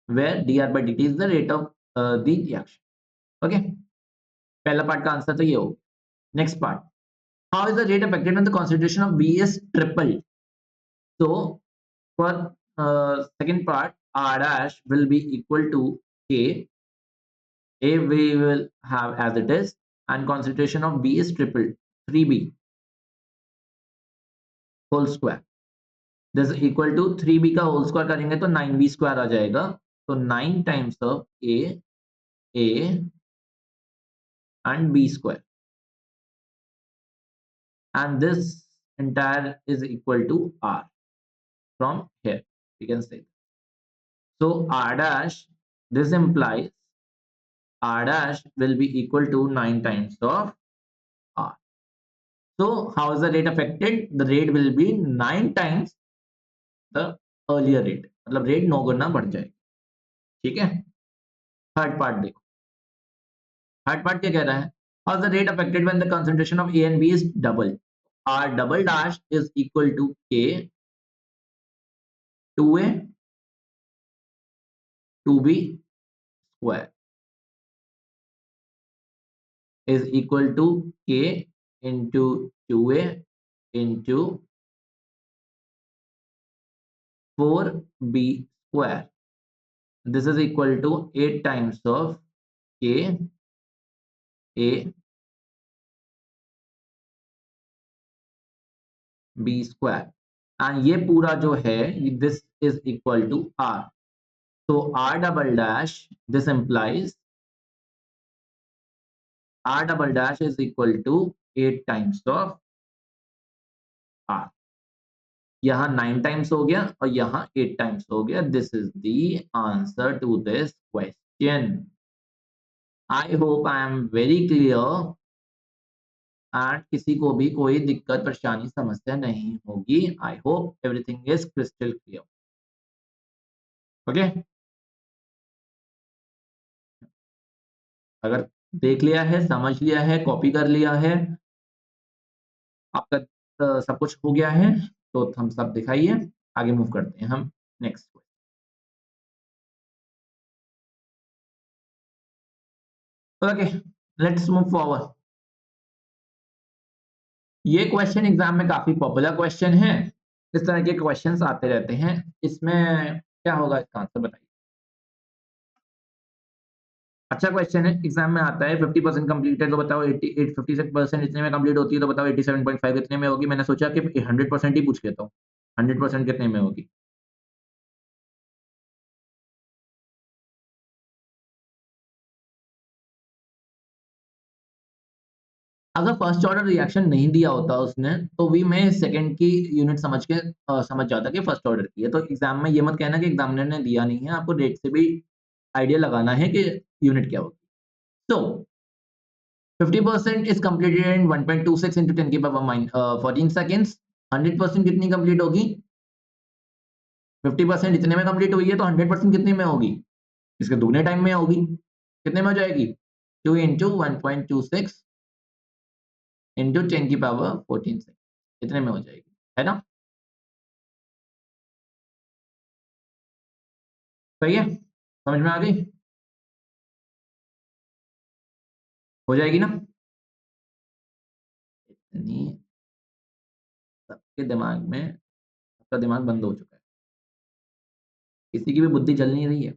where dr by dt is the rate of the reaction. Okay, पहला पार्ट का आंसर तो ये हो। Next part, how is the rate affected when the concentration of B is triple. so for second part, r dash will be equal to k, a we will have as it is, and concentration of b is triple, 3b whole square, this is equal to 3b का होल स्क्वायर करेंगे तो 9b स्क्वायर आ जाएगा, तो 9 times of a and b square, and this entire is equal to r. From here we can say, so r dash, this implies r dash will be equal to 9 times of r. So how is the rate affected? The rate will be 9 times the earlier rate, मतलब रेट 9 गुना बढ़ जाएगा, ठीक है। थर्ड पार्ट देखो, थर्ड पार्ट क्या कह रहा है, how is the rate affected when the concentration of a and b is double? r double dash is equal to k 2a 2b square is equal to k into 2a into 4b square. This is equal to 8 times of k a b square, and ये पूरा जो है this is equal to r. So r double dash, this implies r double dash is equal to 8 times of r. यहाँ 9 टाइम्स हो गया और यहाँ 8 टाइम्स हो गया। This is the answer to this question. I hope I am very clear, and किसी को भी कोई दिक्कत परेशानी समस्या नहीं होगी। I hope everything is crystal clear. Okay, अगर देख लिया है, समझ लिया है, कॉपी कर लिया है, आपका सब कुछ हो गया है, तो थम्स अप दिखाइए। आगे मूव करते हैं हम next. Okay, let's move forward. ये क्वेश्चन एग्जाम में काफी पॉपुलर क्वेश्चन है। इस तरह के क्वेश्चंस आते रहते हैं। इसमें क्या होगा, इसका आंसर बताइए। अच्छा क्वेश्चन है, एग्जाम में आता है। 50% कंप्लीट है तो बताओ 88 56% इतने में कंप्लीट होती है तो बताओ 87.5 कितने में होगी। मैंने सोचा कि 100% ही पूछ लेता हूँ, 100% कितने में होगी। अगर फर्स्ट ऑर्डर रिएक्शन नहीं दिया होता उसने, तो भी मैं सेकंड की यूनिट समझ के समझ जाता कि फर्स्ट ऑर्डर की है। तो एग्जाम में ये मत कहना कि एग्जामिनर ने दिया नहीं है, आपको रेट से भी आइडिया लगाना है कि यूनिट क्या होगी। So 50% is completed in 1.26 into 10 की पावर 14 seconds। 100% कितनी कंप्लीट होगी? 50% इतने में कंप्लीट हुई है तो 100% कितने में होगी? इसके दुगने टाइम में होगी। कितने में हो जाएगी? 2 into 1.26 into 10 की पावर 14 सेकंड, इतने में हो जाएगी, है ना? सही है, समझ में आ गई? हो जाएगी ना? इतनी सबके दिमाग में, सबका दिमाग बंद हो चुका है, किसी की भी बुद्धि चल नहीं रही है।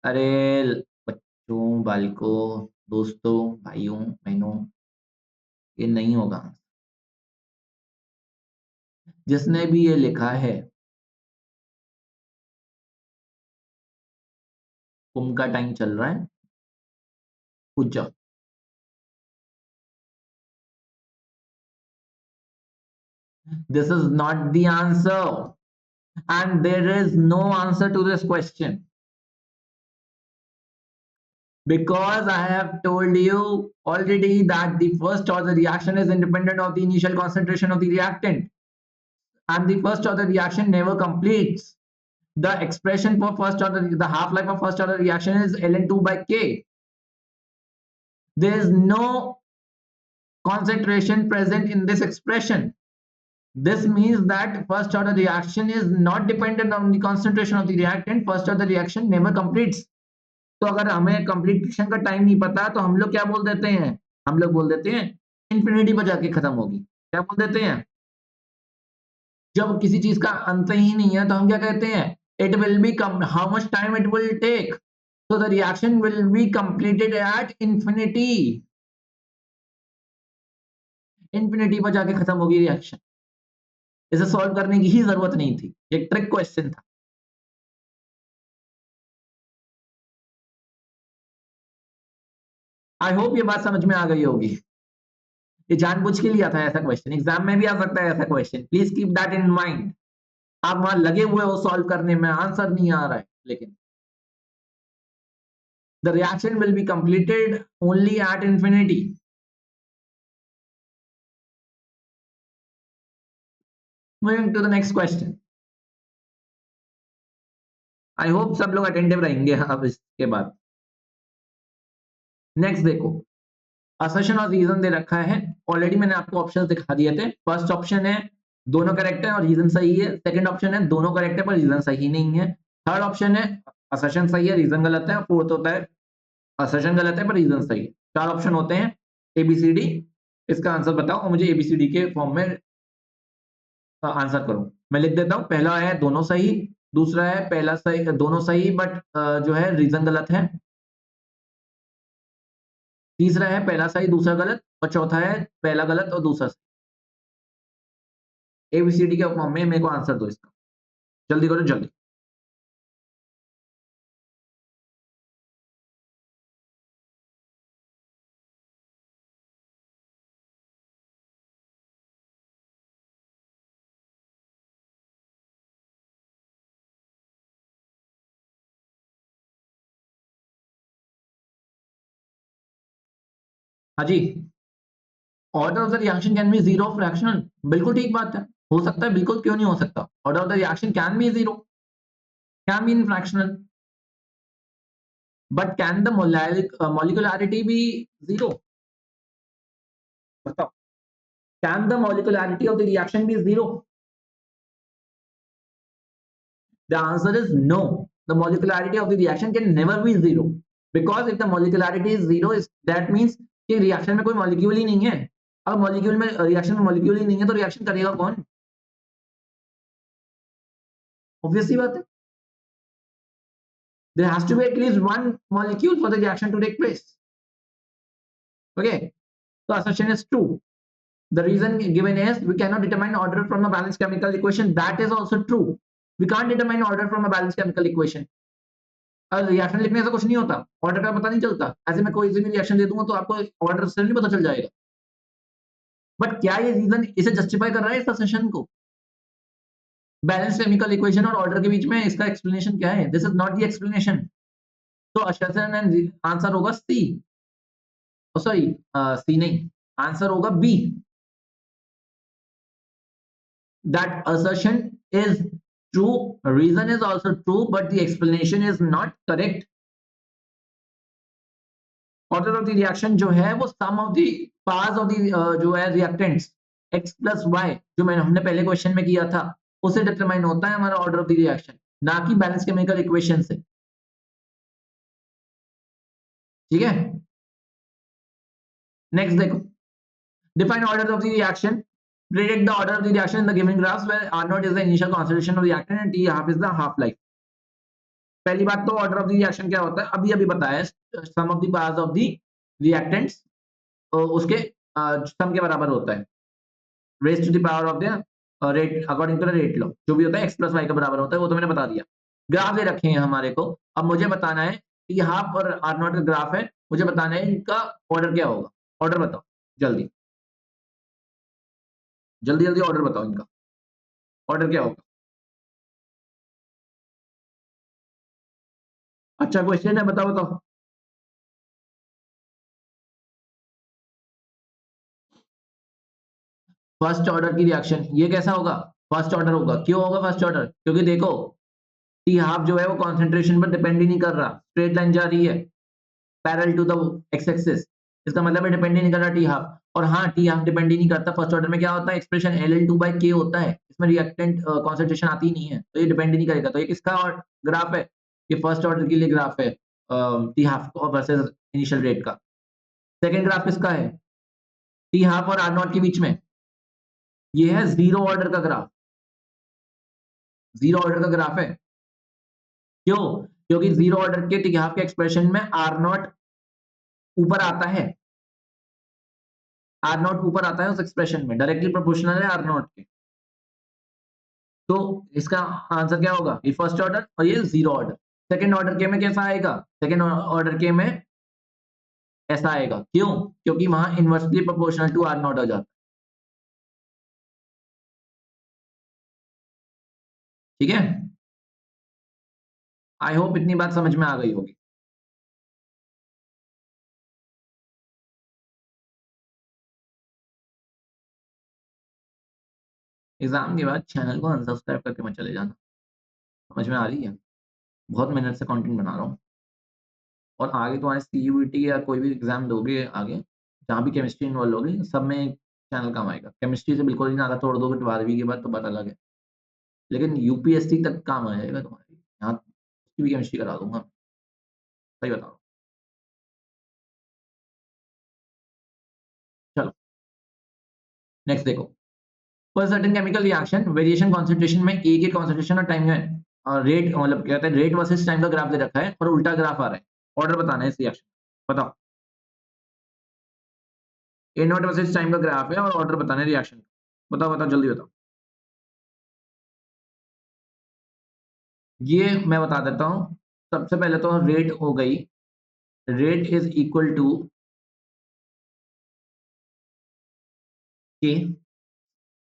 अरे बच्चों, बालिकों, दोस्तों, भाइयों, बहनों, ये नहीं होगा। जिसने भी ये लिखा है, कुंभ का टाइम चल रहा है, पूछ जाओ। This is not the answer and there is no answer to this question because I have told you already that the first order reaction is independent of the initial concentration of the reactant and the first order reaction never completes. The expression for first order, the half-life of first order reaction is ln2 by k. There is no concentration present in this expression. This means that first order reaction is not dependent on the concentration of the reactant. First order reaction never completes. तो अगर हमें कंप्लीशन का टाइम नहीं पता तो हम लोग क्या बोल देते हैं, हम लोग बोल देते हैं इंफिनिटी पर जाके खत्म होगी। क्या बोल देते हैं? जब किसी चीज का अंत ही नहीं है तो हम क्या कहते हैं, it will become, how much time it will take, so the reaction will be completed at infinity. Infinity पर जाके खत्म होगी रिएक्शन। इसे सॉल्व करने की ही जरूरत नहीं थी, एक ट्रिक क्वेश्चन था। आई होप ये बात समझ में आ गई होगी। ये जानबूझ के लिया था ऐसा क्वेश्चन, एग्जाम में भी आ सकता है ऐसा question, please keep that in mind. आप वहां लगे हुए हो सॉल्व करने में, आंसर नहीं आ रहा है, लेकिन the reaction will be completed only at infinity. Moving to the next question. I hope सब लोग अटेंटिव रहेंगे अब इसके बाद। नेक्स्ट देखो, असर्शन और रीजन दे रखा है, ऑलरेडी मैंने आपको ऑप्शंस दिखा दिए थे। फर्स्ट ऑप्शन है दोनों करेक्ट है और रीजन सही है, सेकंड ऑप्शन है दोनों करेक्ट है पर रीजन सही नहीं है, थर्ड ऑप्शन है असर्शन सही है रीजन गलत है, फोर्थ होता है असर्शन गलत है पर रीजन सही है। चार ऑप्शन होते हैं एबीसीडी, इसका आंसर बताओ और मुझे एबीसीडी के फॉर्म में आंसर करो। मैं लिख देता हूं, पहला है दोनों सही, दूसरा है पहला सही दोनों सही बट जो है रीजन गलत है, तीसरा है पहला सही दूसरा गलत, और चौथा है पहला गलत और दूसरा सही। एबीसीडी के फॉर्म में मेरे को आंसर दो इसका, जल्दी करो जल्दी। हाँ जी, order of the reaction can be zero fractional, बिल्कुल ठीक बात है, हो सकता है, बिल्कुल क्यों नहीं हो सकता, order of the reaction can be zero, can be in fractional, but can the molecularity be zero? बताओ, can the molecularity of the reaction be zero? The answer is no. The molecularity of the reaction can never be zero. Because if the molecularity is zero, that means कि रिएक्शन में कोई मॉलिक्यूल ही नहीं है। अब मॉलिक्यूल में रिएक्शन में मॉलिक्यूल ही नहीं है तो रिएक्शन करेगा कौन? ऑब्वियस सी बात है। There has to be at least one molecule for the reaction to take place. Okay, so assertion is true. The reason given is we cannot determine order from a balanced chemical equation. That is also true. We can't determine order from a balanced chemical equation. और रिएक्शन लिखने से कुछ नहीं होता, ऑर्डर का पता नहीं चलता। ऐसे में कोई सी भी रिएक्शन दे दूंगा तो आपको ऑर्डर से नहीं पता चल जाएगा। बट क्या ये रीजन इसे जस्टिफाई कर रहा है इस असर्शन को? बैलेंस केमिकल इक्वेशन और ऑर्डर के बीच में इसका एक्सप्लेनेशन क्या है? This is not the explanation. तो असर्शन एंड आंसर होगा सी, सॉरी सी नहीं, आंसर होगा B, that assertion is true, reason is also true but the explanation is not correct. Order of the reaction जो है वो sum of the parts of the जो है रिएक्टेंट्स x प्लस वाई, जो मैंने हमने पहले क्वेश्चन में किया था, उससे डिटरमाइन होता है हमारा ऑर्डर ऑफ द रिएक्शन। ना कि बैलेंस केमिकल इक्वेशन से। ठीक है, नेक्स्ट देखो, define order of the reaction, predict the order of the reaction in the given graphs where R naught is the initial concentration of the reactant and T half is the half life। पहली बात तो ऑर्डर ऑफ द रिएक्शन क्या होता है, अभी अभी बताया, sum of the parts of the reactants उसके सम के बराबर होता है, raise to the power of the rate according to the rate law, जो भी होता है x प्लस y के बराबर होता है, वो तो मैंने बता दिया। ग्राफ दे रखे हैं हमारे को, अब मुझे बताना है कि हाफ और आर नॉट का ग्राफ है, मुझे बताना है इनका ऑर्डर क्या होगा। ऑर्डर बताओ जल्दी, जल्दी जल्दी ऑर्डर बताओ इनका, ऑर्डर क्या होगा। अच्छा क्वेश्चन है, बताओ बताओ। फर्स्ट ऑर्डर की रिएक्शन ये कैसा होगा, फर्स्ट ऑर्डर होगा। क्यों होगा फर्स्ट ऑर्डर, क्योंकि देखो टी हाफ जो है वो कंसंट्रेशन पर डिपेंड ही नहीं कर रहा, स्ट्रेट लाइन जा रही है parallel to the X axis, इसका मतलब है डिपेंड ही नहीं कर रहा टी हाफ। और हाँ, टी हाफ डिपेंड ही नहीं करता, फर्स्ट ऑर्डर में क्या होता है, एक्सप्रेशन Ln2/k होता है, इसमें रिएक्टेंट कंसंट्रेशन आती ही नहीं है, तो ये डिपेंड ही नहीं करेगा। तो ये किसका ग्राफ है, ये फर्स्ट ऑर्डर के लिए ग्राफ है, T half versus initial rate का। सेकंड ग्राफ किसका है, टी हाफ और आर नॉट के बीच में, ये है जीरो ऑर्डर का ग्राफ, जीरो ऑर्डर का ग्राफ है। क्यों, क्योंकि जीरो ऑर्डर के टी हाफ के एक्सप्रेशन में आर नॉट ऊपर आता है, आर नॉट ऊपर आता है उस एक्सप्रेशन में, डायरेक्टली प्रोपोर्शनल है आर नॉट के। तो इसका आंसर क्या होगा, ये फर्स्ट ऑर्डर और ये जीरो ऑर्डर। सेकंड ऑर्डर के में कैसा आएगा, सेकंड ऑर्डर के में ऐसा आएगा। क्यों, क्योंकि वहां inversely proportional to R naught हो जाता है। ठीक है, आई होप इतनी बात समझ में आ गई होगी। एग्जाम के बाद चैनल को अनसब्सक्राइब करके मत चले जाना, समझ में आ रही है, बहुत मेहनत से कंटेंट बना रहा हूँ। और आगे तुम्हारे सीयूईटी या कोई भी एग्जाम दोगे आगे, जहाँ भी केमिस्ट्री इन्वॉल्व होगी, सब में चैनल काम आएगा। केमिस्ट्री से बिल्कुल ही नाता तोड़ दोगे 12वीं के बाद तो बात अलग है, लेकिन यूपीएससी तक काम आ जाएगा तुम्हारे, यहाँ उसकी भी केमिस्ट्री करा दूंगा, सही बता रहा हूँ। चलो नेक्स्ट देखो, for certain chemical reaction variation concentration में ए के कॉन्सेंट्रेशन और टाइम में रेट, मतलब क्या कहते हैं, रेट वर्सेस टाइम का ग्राफ दे रखा है और उल्टा ग्राफ आ रहा है, ऑर्डर बताना है इस रिएक्शन, बताओ। ए नॉट वर्सेस टाइम का ग्राफ है और ऑर्डर बताना है रिएक्शन, बताओ बताओ जल्दी बताओ। ये मैं बता देता हूँ, सबसे पहले तो रेट हो गई, रेट इज इक्वल टू के,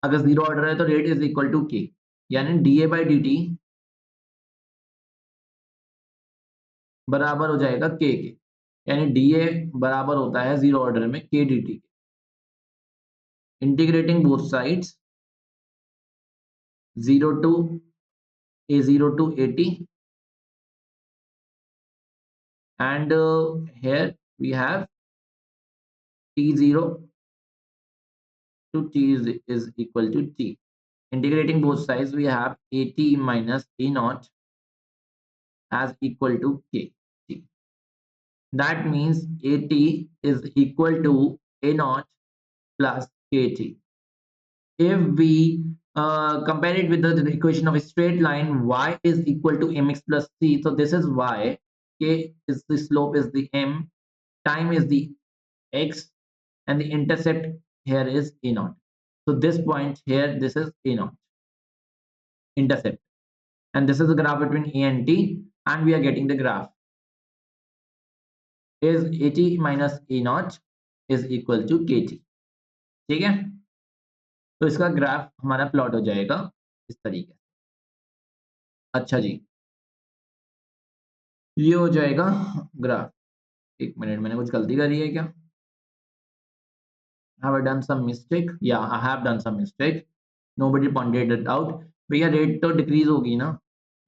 अगर जीरो ऑर्डर है तो रेट इज इक्वल टू के, यानी dA/dt बराबर हो जाएगा के, यानी dA बराबर होता है जीरो ऑर्डर में k dt। Integrating both sides, zero to a0 to at, and here we have t0 to t is equal to t. Integrating both sides, we have at minus a naught as equal to k t. That means at is equal to a naught plus kt. If we compare it with the equation of a straight line, y is equal to mx plus c. So this is y, k is the slope is the m, time is the x, and the intercept here is a naught. So this point here, this is a naught intercept, and this is the graph between a and t, and we are getting the graph is at minus a naught is equal to kt। ठीक है, तो इसका ग्राफ हमारा प्लॉट हो जाएगा इस तरीके से। अच्छा जी, ये हो जाएगा ग्राफ। एक मिनट, मैंने कुछ गलती करी है क्या, have I done some mistake? Yeah, I have done some mistake. Nobody pointed it out। भैया रेट तो डिक्रीज होगी ना,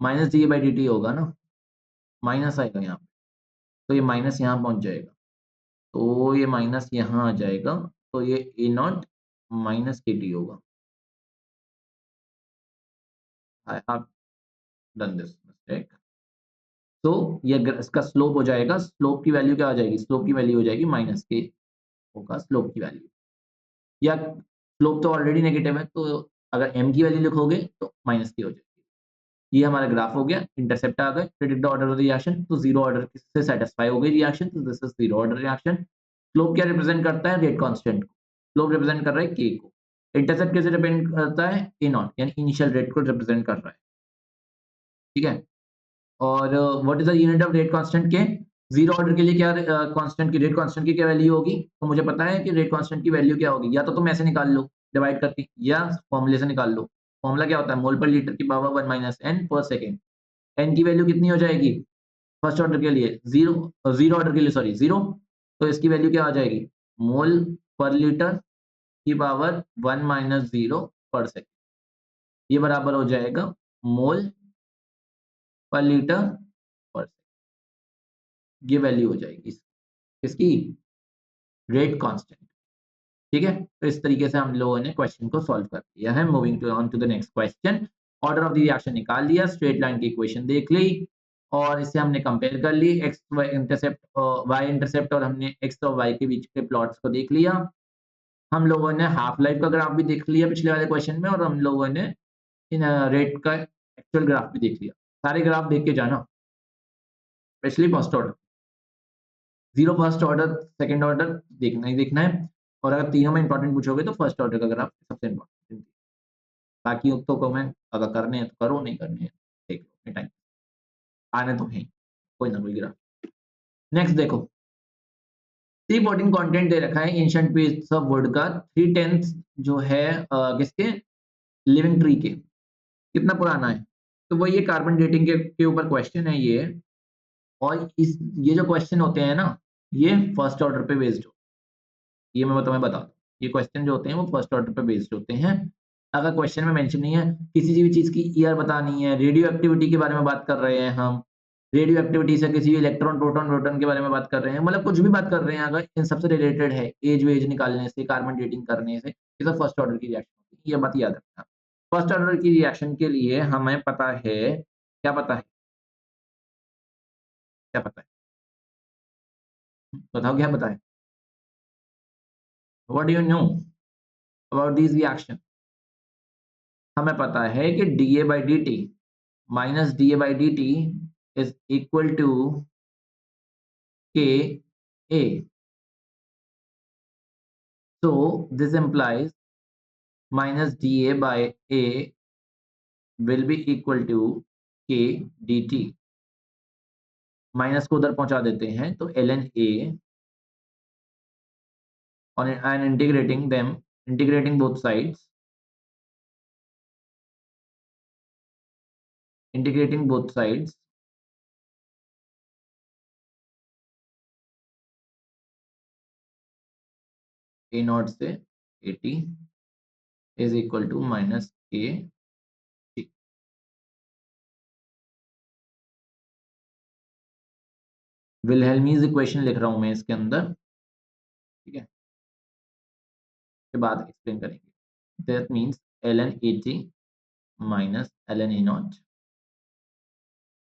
माइनस dA/dt होगा ना, माइनस आएगा यहाँ पे, तो ये माइनस यहाँ पहुंच जाएगा, तो ये माइनस यहाँ आ जाएगा, तो ये ए नॉट माइनस के टी होगा। Done this mistake. तो ये इसका स्लोप हो जाएगा, स्लोप की वैल्यू क्या हो जाएगी, स्लोप की वैल्यू हो जाएगी माइनस के होगा स्लोप की वैल्यू, या स्लोप तो ऑलरेडी नेगेटिव है तो अगर m की वैल्यू लिखोगे तो माइनस की हो जाएगी। ये हमारा ग्राफ हो गया, इंटरसेप्ट आ गए, predict the order of the reaction, तो जीरो ऑर्डर से सेटिस्फाई हो गई रिएक्शन, तो this is zero order reaction. Slope क्या रिप्रेजेंट करता है, रेट कांस्टेंट को, स्लोप रिप्रेजेंट कर रहा है k को, इंटरसेप्ट कैसे डिपेंड करता है, a नॉट यानी इनिशियल रेट को रिप्रेजेंट कर रहा है, ठीक है। और what is the unit of rate constant के, जीरो ऑर्डर के लिए क्या कांस्टेंट की रेट कांस्टेंट की क्या वैल्यू होगी, तो मुझे पता है कि रेट कांस्टेंट की वैल्यू क्या होगी, या तो तुम ऐसे निकाल लो डिवाइड करके, या फॉर्मूले से निकाल लो। फॉर्मूला क्या होता है, मोल पर लीटर की पावर 1 माइनस एन पर सेकेंड। एन की वैल्यू कितनी हो जाएगी फर्स्ट ऑर्डर के लिए, जीरो, जीरो ऑर्डर के लिए सॉरी जीरो, तो इसकी वैल्यू क्या आ जाएगी, मोल पर लीटर की पावर 1 माइनस जीरो पर सेकेंड, ये बराबर हो जाएगा मोल पर लीटर पर सेकेंड। ये वैल्यू हो जाएगी इसकी रेट कांस्टेंट, ठीक है। तो इस तरीके से हम लोगों ने क्वेश्चन को सॉल्व कर लिया है। Moving to on to the next question, order of the reaction निकाल लिया, स्ट्रेट लाइन की इक्वेशन देख ली और इसे हमने कंपेयर कर ली, x y intercept, y intercept और हमने एक्स और वाई के बीच के प्लॉट्स को देख लिया। हम लोगों ने हाफ लाइफ का ग्राफ भी देख लिया पिछले वाले क्वेश्चन में, और हम लोगों ने इन रेट का एक्चुअल ग्राफ भी देख लिया। सारे ग्राफ देख के जाना, specially first order, zero first order second order देखना ही देखना है, और अगर तीनों में इंपॉर्टेंट पूछोगे तो फर्स्ट ऑर्डर का ग्राफ सबसे इंपॉर्टेंट। बाकी तो कमेंट अगर करने हैं तो करो, नहीं करने हैं देख लो अपने टाइम, आने तो है कोई ना कोई ग्राफ। नेक्स्ट देखो, सी प्रोटीन कंटेंट दे रखा है एंशिएंट पीस ऑफ वुड का 3/10 जो है किसके, लिविंग ट्री के, कितना पुराना है, तो वो ये कार्बन डेटिंग के ऊपर क्वेश्चन है ये। और इस ये जो क्वेश्चन होते हैं ना, ये फर्स्ट ऑर्डर पे बेस्ड, ये मैं तुम्हें बता दूं, ये क्वेश्चन जो होते हैं वो फर्स्ट ऑर्डर पे बेस्ड होते हैं। अगर क्वेश्चन में मेंशन नहीं है, किसी भी चीज की ईयर बतानी है, रेडियो एक्टिविटी के बारे में बात कर रहे हैं हम, रेडियो एक्टिविटी से किसी भी इलेक्ट्रॉन प्रोटॉन प्रोटॉन के बारे में बात कर रहे हैं, मतलब कुछ भी बात कर रहे हैं, अगर इन सबसे रिलेटेड है, एज वेज निकालने से, कार्बन डेटिंग करने से, ये सब फर्स्ट ऑर्डर की रिएक्शन होती है, ये बात याद रखना। फर्स्ट ऑर्डर की रिएक्शन के लिए हमें पता है, क्या पता है, क्या पता है, बताओ क्या पता है, what do you know about this reaction. हमें पता है कि dA by dt minus dA by dt is equal to Ka. So this implies minus dA by A will be equal to K dt. Minus को उधर पहुंचा देते हैं तो ln A on and integrating them, integrating both sides, integrating both sides, A naught से AT is equal to minus K T. Wilhelmy's equation लिख रहा हूं मैं इसके अंदर, ठीक है, के बाद एक्सप्लेन करेंगे। That means ln AT minus ln A naught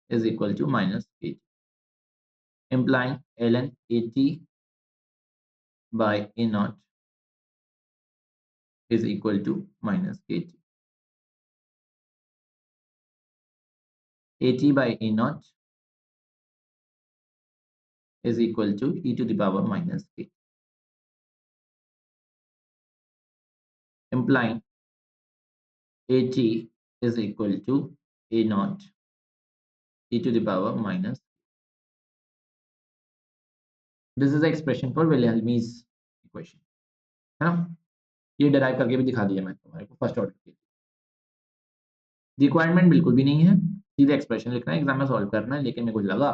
is equal to minus AT, implying ln AT by A naught is equal to minus KT. AT by A naught is equal to e to the power minus K, implying AT is equal to A naught e to the power minus. This is the expression for Wilhelm's equation, है ना, ये डिराइव करके भी दिखा दिया मैं तुम्हारे को फर्स्ट ऑर्डर के। रिक्वायरमेंट बिल्कुल भी नहीं है, सीधे एक्सप्रेशन लिखना है, एग्जाम में सॉल्व करना है, लेकिन मेरे को लगा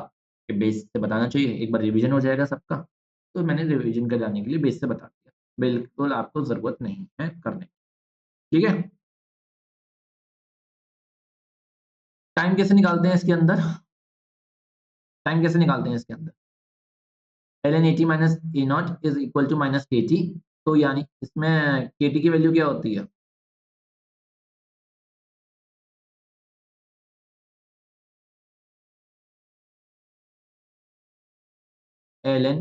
कि बेस से बताना चाहिए, एक बार रिवीजन हो जाएगा सबका, तो मैंने रिवीजन कराने के लिए बेस से बता दिया, बिल्कुल आपको जरूरत नहीं है करने की, ठीक है। टाइम कैसे निकालते हैं इसके अंदर, टाइम कैसे निकालते हैं इसके अंदर, ln AT minus A naught is equal to minus KT, तो यानी इसमें KT की वैल्यू क्या होती है, ln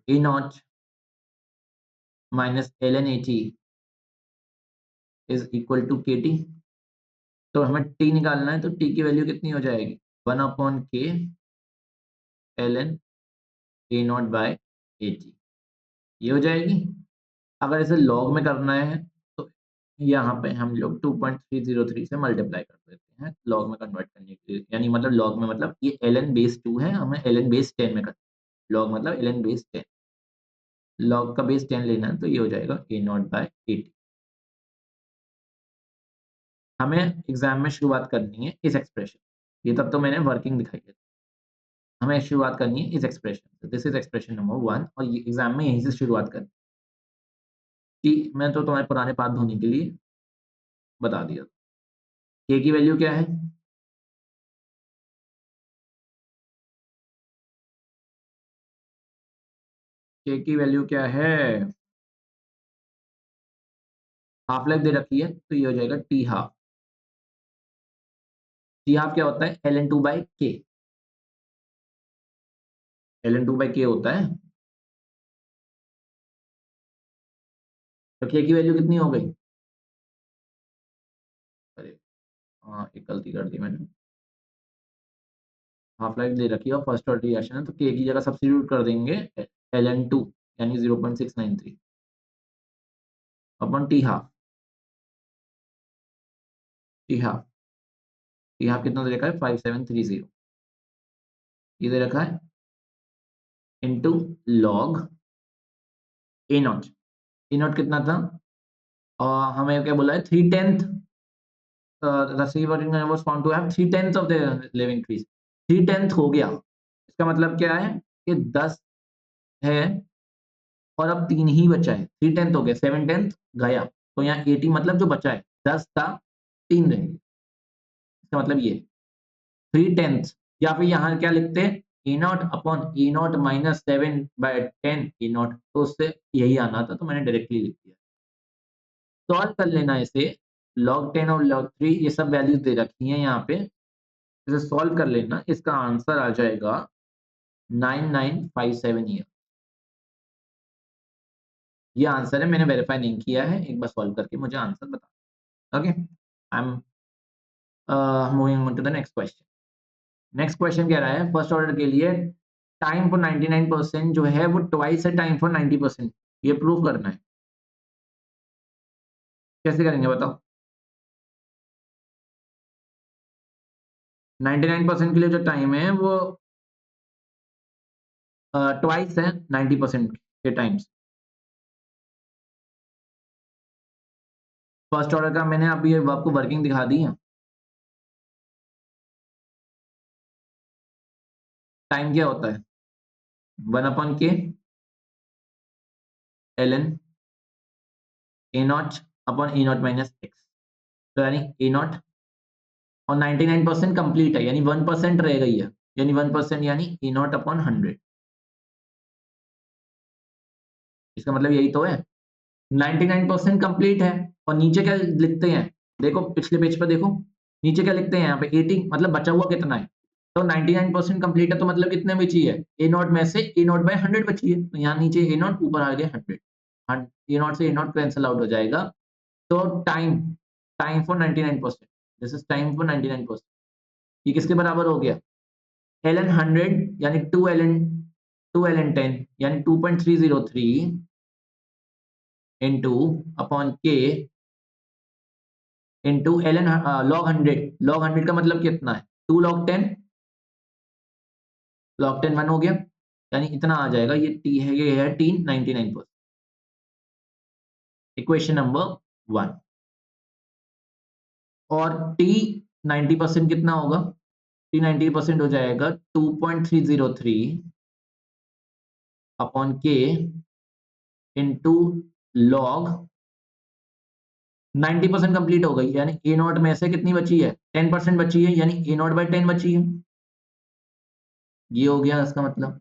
a naught minus ln at is equal to K T. तो हमें t निकालना है, तो t की वैल्यू कितनी हो जाएगी 1/k ln a naught by at, ये हो जाएगी। अगर इसे लॉग में करना है तो यहाँ पे हम लोग 2.303 से मल्टीप्लाई कर देते हैं लॉग में कन्वर्ट करने के लिए, यानी मतलब लॉग में मतलब ये ln बेस 2 है, हमें ln बेस 10 में करना है। लॉग मतलब ln बेस 10, लॉग का बेस 10 लेना है, तो ये हो जाएगा a नॉट बाय 80। हमें एग्जाम में शुरुआत करनी है इस एक्सप्रेशन, ये तब तो मैंने वर्किंग दिखाई है। हमें शुरुआत करनी है इस एक्सप्रेशन से, दिस इज एक्सप्रेशन नंबर 1, और ये एग्जाम में यहीं से शुरुआत करनी कि मैं तो तुम्हारे पुराने पाठ धोने के लिए बता दिया। k की वैल्यू क्या है? k की वैल्यू क्या है? हाफ लाइफ दे रखी है, तो ये हो जाएगा टी हाफ। टी हाफ क्या होता है? ln 2 बाई के। ln 2 बाई के होता है। तो k की वैल्यू कितनी हो गई? अरे हाँ, एक गलती कर दी मैंने। हाफ लाइफ दे रखी है और फर्स्ट ऑर्डर रिएक्शन है, तो k की जगह सब्स्टिट्यूट कर देंगे ln 2 यानी 0.693 अपन T half. T half, T half कितना दे रखा है? 5730, ये दे रखा है into log A naught. A naught कितना था? और हमें क्या बोला है? 3/10 the receiver was found to have 3/10 of the living trees। 3/10 हो गया, इसका मतलब क्या है कि 10 है और अब 3 ही बचा है। 3/10 हो गया, 7/10 गया, तो यहाँ 80 मतलब जो बचा है 10 था, 3 रहेंगे। इसका मतलब ये 3/10, या फिर यहाँ क्या लिखते हैं? A naught upon A naught minus 7/10 A naught, तो उससे यही आना था, तो मैंने डायरेक्टली लिख दिया। सॉल्व कर लेना इसे, log 10 और log 3 ये सब वैल्यूज दे रखी हैं यहाँ पे, इसे सॉल्व कर लेना, इसका आंसर आ जाएगा 9957 ईयर। ये आंसर है, मैंने वेरीफाई नहीं किया है, एक बार सॉल्व करके मुझे आंसर बता। Okay, I am moving on to the next question. Next question कह रहा है फर्स्ट ऑर्डर के लिए टाइम फॉर 99% जो है वो ट्वाइस है टाइम फॉर 90%, ये प्रूव करना है। कैसे करेंगे बताओ? 99% के लिए जो टाइम है वो ट्वाइस है 90% के टाइम्स। फर्स्ट ऑर्डर का मैंने अभी आपको वर्किंग दिखा दी है। टाइम क्या होता है? 1/k ln A naught upon A naught minus x, तो यानी ए नॉट, और 99% कंप्लीट है यानी 1% रह गई है, यानी 1% यानी ए नॉट अपॉन 100। इसका मतलब यही तो है, 99% कंप्लीट है। और नीचे क्या लिखते हैं? देखो पिछले पेज पर देखो, नीचे क्या लिखते हैं यहाँ पे? 80 मतलब बचा हुआ कितना है? तो 99% कंप्लीट है, तो मतलब कितने बची है? ए नॉट में से ए नॉट बाय 100 बची है, तो यहाँ नीचे ए नॉट, ऊपर आ गया 100। ए नॉट से ए नॉट कैंसिल आउट हो जाएगा, तो time, time for 99%, this is time for 99%, ये किसके बराबर हो गया? ln 100 यानी 2 ln 10 यानी 2.303 इंटू अपॉन के इंटू ln log 100। log 100 का मतलब कितना है? 2 log 10, log 10 1 हो गया, यानी इतना आ जाएगा। ये टी है, ये है टी 99%। Equation number 1। और टी 90% कितना होगा? टी 90% हो जाएगा 2.303 अपॉन के इंटू लॉग 90% कंप्लीट हो गई, यानी ए नॉट में से कितनी बची है? 10% बची है, यानी ए नॉट बाई 10 बची है। ये हो गया इसका मतलब,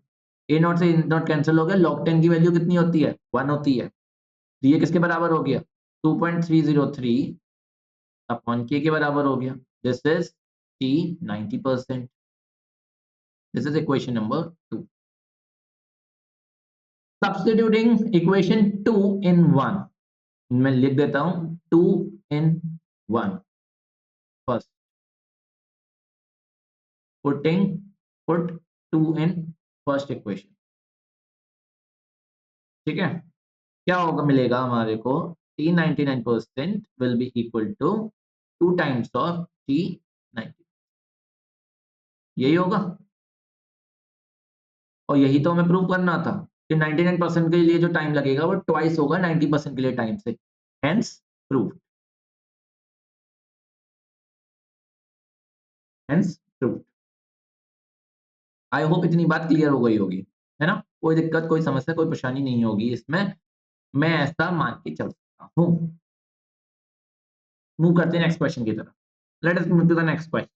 ए नॉट से ए नॉट कैंसिल हो गया, log 10 की वैल्यू कितनी होती है? 1 होती है, तो ये किसके बराबर हो गया? 2.303 अपॉन के बराबर हो गया। This is T 90%। This is equation number 2. Substituting equation 2 in 1, मैं लिख देता हूं 2 in 1. First put 2 in first equation. ठीक है, क्या होगा, मिलेगा हमारे को T99% will be equal to 2 times of T90. यही होगा, और यही तो हमें प्रूव करना था कि 99% के लिए जो टाइम लगेगा वो ट्वाइस होगा 90% के लिए टाइम से. Hence prove. Hence prove. I hope इतनी बात क्लियर हो गई होगी, है ना. कोई दिक्कत, कोई समस्या, कोई परेशानी नहीं होगी इसमें, मैं ऐसा मान के चल सकता हूं. मूव करते हैं नेक्स्ट क्वेश्चन की तरफ. Let us move to the next question.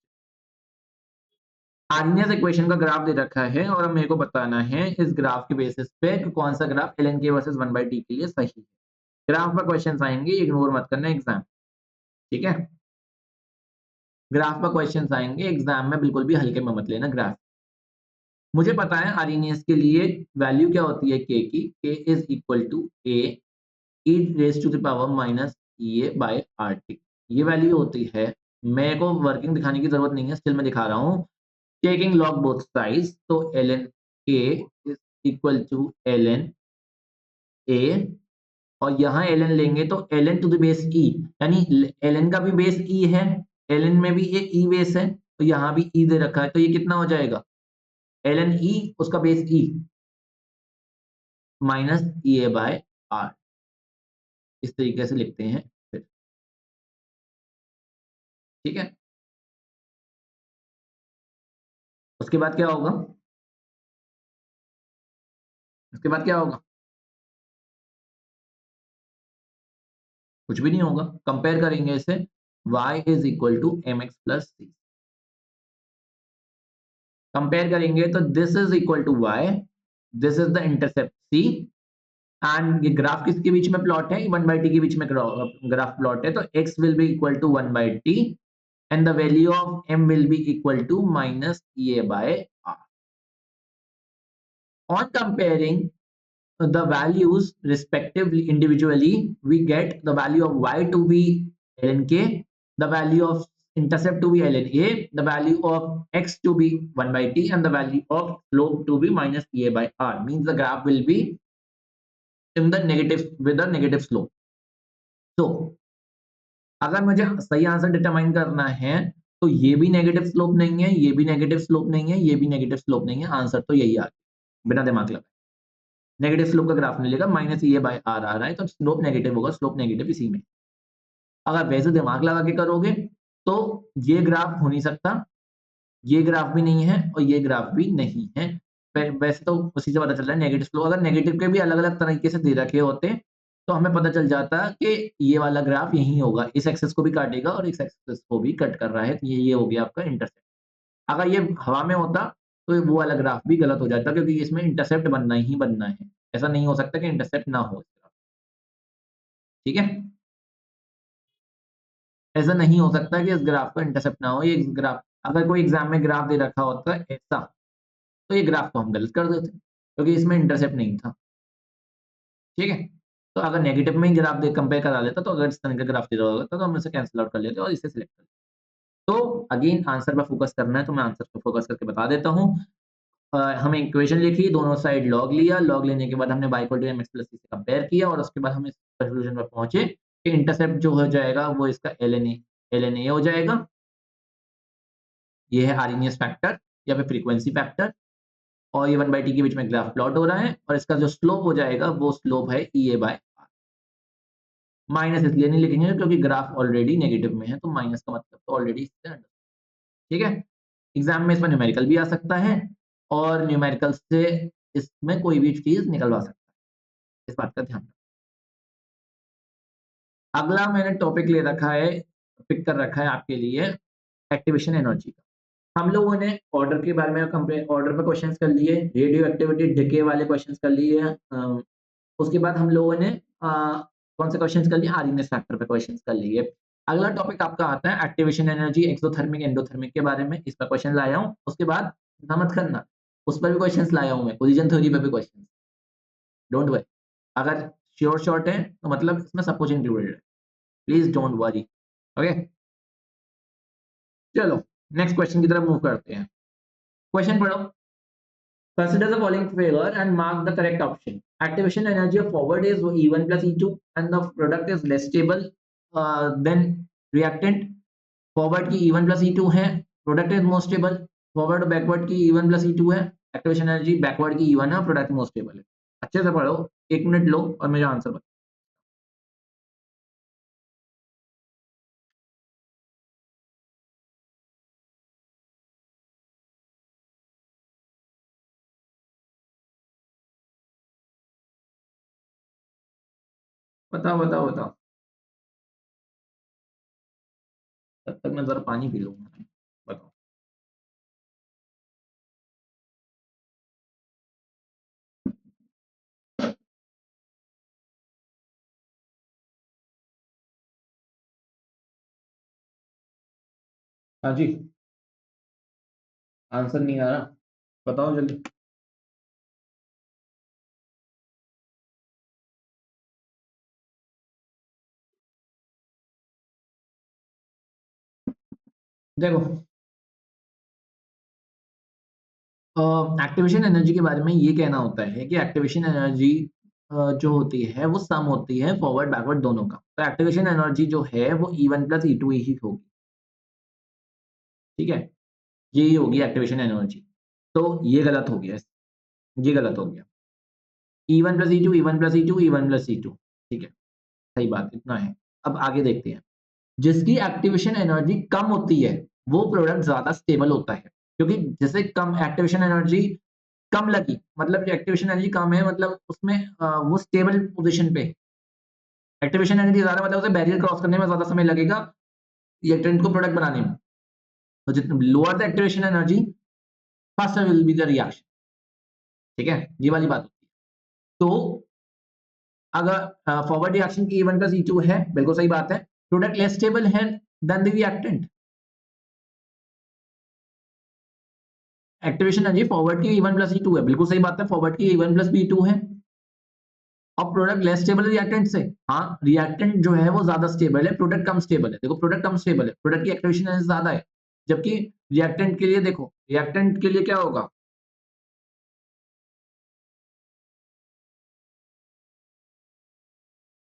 Arrhenius equation का ग्राफ दे रखा है और मेरे को बताना है इस ग्राफ के बेसिस पे कि कौन सा graph ln k versus 1/t के लिए सही है. ग्राफ पर क्वेश्चंस आएंगे, इग्नोर मत करना एग्जाम. ठीक है, ग्राफ पर क्वेश्चंस आएंगे एग्जाम में, बिल्कुल भी हल्के में मत लेना ग्राफ. मुझे पता है आर्नियस के लिए वैल्यू क्या होती है k की. k is equal to a e raise to the power minus e a by rt. ये वैल्यू होती है. मेरे को वर्किंग दिखाने की जरूरत नहीं है, स्टिल मैं दिखा रहा हूँ. टेकिंग लॉग बोथ साइड्स, तो ln k is equal to ln a, और यहाँ ln लेंगे तो ln to the base e, यानी ln का भी बेस e है, ln में भी एक e बेस है, तो यहाँ भी e दे रखा है, तो ये कितना हो जाएगा, ln e उसका base e minus e a by r. इस तरीके से लिखते हैं फिर. ठीक है, उसके बाद क्या होगा, उसके बाद क्या होगा, कुछ भी नहीं होगा. कंपेयर करेंगे इसे, y is equal to M X plus C. Compare करेंगे तो this is equal to y, this is the intercept c, and ये ग्राफ किसके बीच में प्लॉट है, 1/t के बीच में ग्राफ प्लॉट है, तो x will be equal to 1/t and the value of m will be equal to minus e a by r. On comparing the values respectively individually, we get the value of y to be ln k, the value of intercept to be ln a, the value of x to be 1/t, and the value of slope to be minus e a by r. Means the graph will be in the negative with a negative slope. So अगर मुझे सही आंसर डिटरमाइन करना है तो ये भी नेगेटिव स्लोप नहीं है, ये भी नेगेटिव स्लोप नहीं है, ये भी नेगेटिव स्लोप नहीं है. आंसर तो यही आ गया बिना दिमाग लगाए. नेगेटिव स्लोप का ग्राफ मिलेगा, minus E A by R आ रहा है, तो स्लोप नेगेटिव होगा, स्लोप नेगेटिव इसी में. अगर वैसे दिमाग लगा के करोगे तो ये ग्राफ हो नहीं सकता, ये ग्राफ भी नहीं है, और ये ग्राफ भी नहीं है. वैसे तो उसी से पता चल रहा है नेगेटिव स्लोप. अगर नेगेटिव के भी अलग अलग तरीके से दे रखे होते तो हमें पता चल जाता कि ये वाला ग्राफ यही होगा, इस एक्सेस को भी काटेगा और इस एक्सेस को भी कट कर रहा है, तो ये हो गया आपका इंटरसेप्ट. अगर ये हवा में होता तो वो वाला ग्राफ भी गलत हो जाता, क्योंकि इसमें इंटरसेप्ट बनना ही बनना है. ऐसा नहीं हो सकता कि इंटरसेप्ट ना हो. ठीक है, ऐसा नहीं हो सकता कि इस ग्राफ का इंटरसेप्ट ना हो. ये ग्राफ अगर कोई एग्जाम में ग्राफ दे रखा होता है ऐसा, तो ये ग्राफ को हम गलत कर देते, क्योंकि इसमें इंटरसेप्ट नहीं था. ठीक है, तो अगर नेगेटिव में ही ग्राफ दे कंपेयर करा लेता, तो अगर इस तरह का ग्राफ दे रहा होता तो हम इसे कैंसिल आउट कर लेते और इसे सिलेक्ट कर लेते. तो अगेन आंसर पर फोकस करना है, तो मैं आंसर पर फोकस करके बता देता हूँ. हमने इक्वेशन लिखी, दोनों साइड लॉग लिया, लॉग लेने के बाद हमने y equal to mx plus c से कंपेयर किया, और उसके बाद हम इस कंक्लूजन पर पहुंचे कि इंटरसेप्ट जो हो जाएगा वो इसका ln a हो जाएगा. ये है आर्नियस फैक्टर या फिर फ्रीक्वेंसी फैक्टर, और ये 1/t के बीच में ग्राफ प्लॉट हो रहा है, और इसका जो स्लोप हो जाएगा वो स्लोप है e a by r. Minus इसलिए नहीं लिखेंगे क्योंकि ग्राफ ऑलरेडी नेगेटिव में है, तो माइनस का मतलब तो ऑलरेडी इससे अंडर. ठीक है, एग्जाम में इसमें न्यूमेरिकल भी आ सकता है, और न्यूमेरिकल से इसमें कोई भी चीज निकलवा सकता है, इस बात का ध्यान. अगला मैंने टॉपिक ले रखा है, पिक कर रखा है आपके लिए, एक्टिवेशन एनर्जी का. हम लोगों ने ऑर्डर के बारे में कंपेयर, ऑर्डर पे क्वेश्चंस कर लिए, रेडियो एक्टिविटी डिके वाले क्वेश्चंस कर लिए. उसके बाद हम लोगों ने कौन से क्वेश्चंस कर लिए, आरएनएस फैक्टर पे क्वेश्चंस कर लिए. अगला टॉपिक आपका आता है एक्टिवेशन एनर्जी, एक्सोथर्मिक एंडोथर्मिक के बारे में, इस पर क्वेश्चन लाया हूं. उसके बाद ना मत करना, उस पर भी क्वेश्चंस लाया हूँ मैं, कोलिजन थ्योरी पे भी क्वेश्चंस, डोंट वरी। अगर श्योर शॉट है तो मतलब इसमें सब कुछ इंक्लूडेड है, प्लीज डोंट वरी। ओके, चलो नेक्स्ट क्वेश्चन की तरफ मूव करते हैं। क्वेश्चन पढ़ो। Consider the following figure and mark the correct option. Activation energy of forward is E1 plus E2 and the product is less stable than reactant. Forward की E1 plus E2 है, product is more stable. Forward और backward की E1 plus E2 है, activation energy backward की E1 है, product more stable है। अच्छे से पढ़ो, 1 मिनट लो और मेरा आंसर बताओ बताओ बताओ। तब तक मैं जरा पानी पी लूंगा। बताओ। हाँ जी, आंसर नहीं आ रहा, बताओ जल्दी। देखो, एक्टिवेशन एनर्जी के बारे में ये कहना होता है कि एक्टिवेशन एनर्जी जो होती है वो सम होती है फॉरवर्ड बैकवर्ड दोनों का। तो एक्टिवेशन एनर्जी जो है वो E1 प्लस E2 ही होगी। ठीक है, यही होगी एक्टिवेशन एनर्जी। तो ये गलत हो गया, ये गलत हो गया। E1 plus E2, E1 plus E2, E1 plus E2। ठीक है, सही बात, इतना है। अब आगे देखते हैं। जिसकी एक्टिवेशन एनर्जी कम होती है वो प्रोडक्ट ज्यादा स्टेबल होता है, क्योंकि जैसे कम एक्टिवेशन एनर्जी कम लगी, मतलब जो एक्टिवेशन एनर्जी कम है मतलब उसमें वो स्टेबल पोजीशन पे। एक्टिवेशन एनर्जी ज्यादा मतलब उसे बैरियर क्रॉस करने में ज्यादा समय लगेगा रिएक्टेंट को प्रोडक्ट बनाने में। तो जितने lower the activation energy faster will be the reaction. ठीक है, ये वाली बात होती है। तो अगर फॉरवर्ड रिएक्शन की E1 प्लस E2 है, बिल्कुल सही बात है, प्रोडक्ट लेस स्टेबल है than the reactant. Activation energy forward की E1 प्लस E2 है, बिल्कुल सही बात है, फॉरवर्ड की E1 प्लस B2 है। अब प्रोडक्ट लेस स्टेबल है रिएक्टेंट से। हाँ, रिएक्टेंट जो है वो ज्यादा स्टेबल है, प्रोडक्ट कम स्टेबल है। देखो, प्रोडक्ट कम स्टेबल है, प्रोडक्ट की एक्टिवेशन एनर्जी ज्यादा है, जबकि रिएक्टेंट के लिए देखो, रिएक्टेंट के लिए क्या होगा,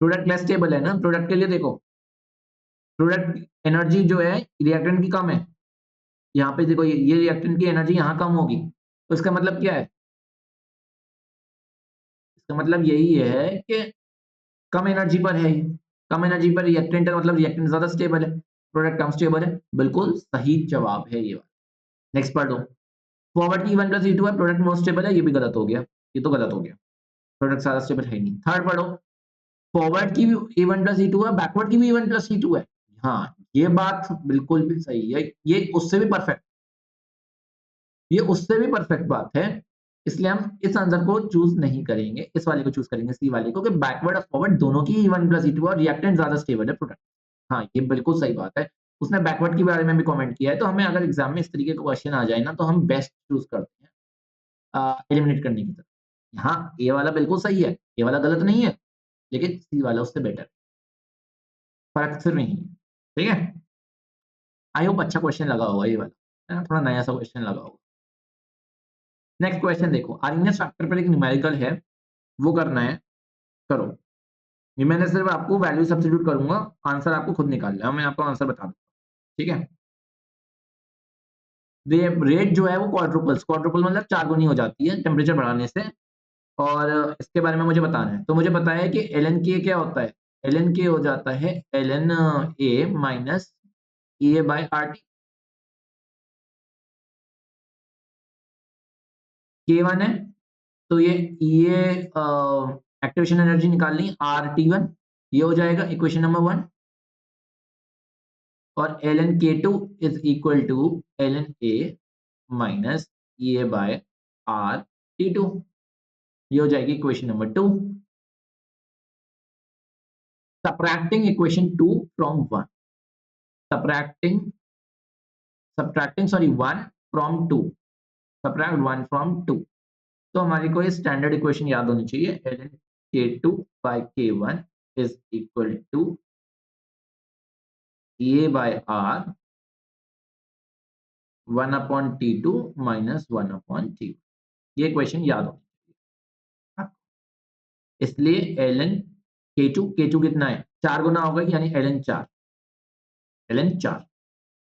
प्रोडक्ट लेस स्टेबल है ना, प्रोडक्ट के लिए देखो, प्रोडक्ट एनर्जी जो है रिएक्टेंट की कम है। यहाँ पे देखो, ये रिएक्टेंट की एनर्जी यहाँ कम होगी, तो इसका मतलब क्या है, इसका मतलब यही है कि कम एनर्जी पर है ये, कम एनर्जी पर रिएक्टेंट है, मतलब रिएक्टेंट ज्यादा स्टेबल है, प्रोडक्ट कम स्टेबल है। बिल्कुल सही जवाब है ये। नेक्स्ट पार्ट हो, फॉरवर्ड की E1 प्लस E2 है, प्रोडक्ट मोस्ट स्टेबल है, ये भी गलत हो गया, ये तो गलत हो गया, प्रोडक्ट ज्यादा स्टेबल है ही नहीं। थर्ड पढ़ो, फॉरवर्ड की भी E1 प्लस E2 है, बैकवर्ड की भी E1 प्लस E2 है। हाँ, ये बात बिल्कुल भी सही है, ये उससे भी परफेक्ट, ये उससे भी परफेक्ट बात है। इसलिए हम इस आंसर को चूज नहीं करेंगे, इस वाले को चूज करेंगे, सी वाले को, कि बैकवर्ड और फॉरवर्ड दोनों की E1 प्लस E2 और रिएक्टेंट ज्यादा स्टेबल है प्रोडक्ट। हाँ, ये बिल्कुल सही बात है। उसने बैकवर्ड के बारे में भी कमेंट किया है, तो हमें अगर एग्जाम में इस तरीके का क्वेश्चन आ जाए ना, तो हम बेस्ट चूज करते हैं एलिमिनेट करने की तरफ। हाँ, ये वाला बिल्कुल सही है, ये वाला गलत नहीं है, लेकिन सी वाला उससे बेटर, फर्क सिर्फ नहीं है। ठीक है, आई होप अच्छा क्वेश्चन लगा होगा ये वाला, है ना, थोड़ा नया सा क्वेश्चन लगा होगा। नेक्स्ट क्वेश्चन देखो, आर्गेनियस फैक्टर पर एक न्यूमेरिकल है, वो करना है, करो। ये मैंने सिर्फ आपको वैल्यू सब्स्टिट्यूट करूंगा, आंसर आपको खुद निकालना है, मैं आपको आंसर बता दूंगा। ठीक है, रेट जो है वो क्वाड्रुपल्स, क्वाड्रुपल मतलब 4 गुनी हो जाती है टेम्परेचर बढ़ाने से। और इसके बारे में मुझे बताना है, तो मुझे पता है कि एल एन के क्या होता है, एल एन के हो जाता है L N A minus E A by R T. K one है, तो ये ई ए एक्टिवेशन एनर्जी निकालनी आर टी वन, ये हो जाएगा इक्वेशन नंबर 1। और L N K two is equal to L N A minus E A by R T two, ये हो जाएगी equation number 2। subtracting equation 2 from 1, subtracting, subtracting sorry 1 from 2, subtract 1 from 2। तो हमारी को ये स्टैंडर्ड इक्वेशन याद होनी चाहिए, ln k2 by k1 is equal to a by r 1 upon t2 minus 1 upon t। ये इक्वेशन याद होनी चाहिए आपको। इसलिए ln k2 कितना है, 4 गुना होगा यानी ln 4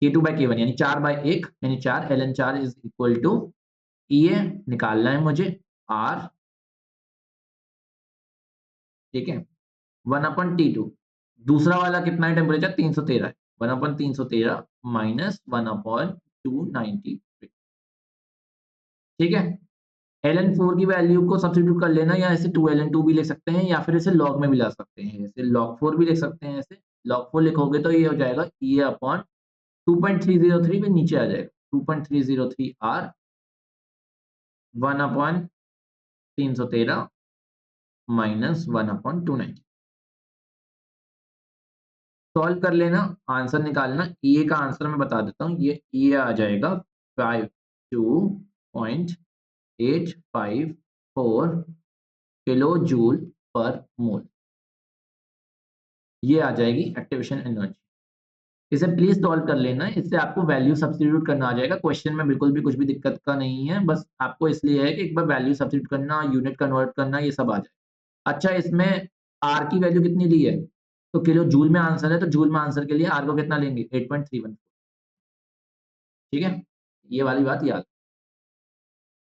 k2 बाय k1 यानी 4 बाय 1 यानी 4 ln 4 इज इक्वल टू ये निकालना है मुझे r, ठीक है, 1 अपॉन t2। दूसरा वाला कितना है टेम्परेचर, 313 है, 1 अपॉन 313 माइनस 1 अपॉन 293, ठीक है। ln 4 की वैल्यू को सब्स्टिट्यूट कर लेना, या ऐसे 2 ln 2 भी लिख सकते हैं, या फिर इसे लॉग में भी ला सकते हैं, ऐसे log 4 भी लिख सकते हैं। ऐसे log 4 लिखोगे तो ये हो जाएगा ये अपॉन 2.303 में नीचे आ जाएगा 2.303 r 1 upon 313 minus 1 upon 290। Solve कर लेना, आंसर निकालना। ये का आंसर मैं बता देता हूँ, ये आ जाएगा 52.854 किलो जूल पर मोल। ये आ जाएगी एक्टिवेशन एनर्जी। इसे प्लीज सॉल्व कर लेना, इससे आपको वैल्यू सब्स्टिट्यूट करना आ जाएगा। क्वेश्चन में बिल्कुल भी कुछ भी दिक्कत का नहीं है, बस आपको इसलिए है कि एक बार वैल्यू सब्स्टिट्यूट करना, यूनिट कन्वर्ट करना, ये सब आ जाए। अच्छा, इसमें आर की वैल्यू कितनी ली है, तो किलो जूल में आंसर है, तो जूल में आंसर के लिए आर को कितना लेंगे, 8.31, ठीक है। ये वाली बात याद।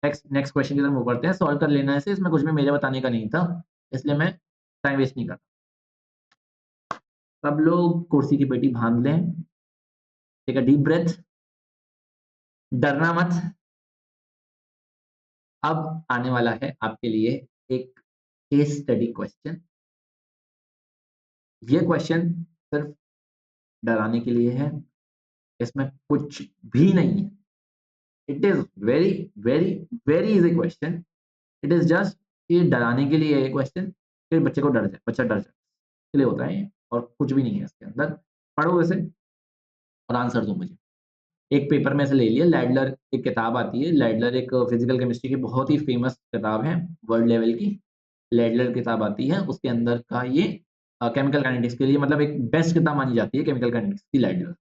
नेक्स्ट क्वेश्चन की तरफ मूव करते हैं। सॉल्व कर लेना है इसे, इसमें कुछ भी मेरे बताने का नहीं था, इसलिए मैं टाइम वेस्ट नहीं करता। सब लोग कुर्सी की पेटी बांध लें, टेक अ डीप ब्रेथ, डरना मत। अब आने वाला है आपके लिए एक केस स्टडी क्वेश्चन। ये क्वेश्चन सिर्फ डराने के लिए है, इसमें कुछ भी नहीं है। It is very very very easy question. It is just ये डराने के लिए है क्वेश्चन, फिर बच्चे को डर जाए, बच्चा डर जाए, इसके लिए होता है ये, और कुछ भी नहीं है इसके अंदर। पढ़ो इसे और आंसर दो मुझे। एक पेपर में से ले लिया, लैडलर एक किताब आती है, लैडलर एक फिजिकल केमिस्ट्री की बहुत ही फेमस किताब है, वर्ल्ड लेवल की। लैडलर किताब आती है, उसके अंदर का ये केमिकल काइनेटिक्स के लिए मतलब एक बेस्ट किताब मानी जाती है केमिकल काइनेटिक्स की, लैडलर।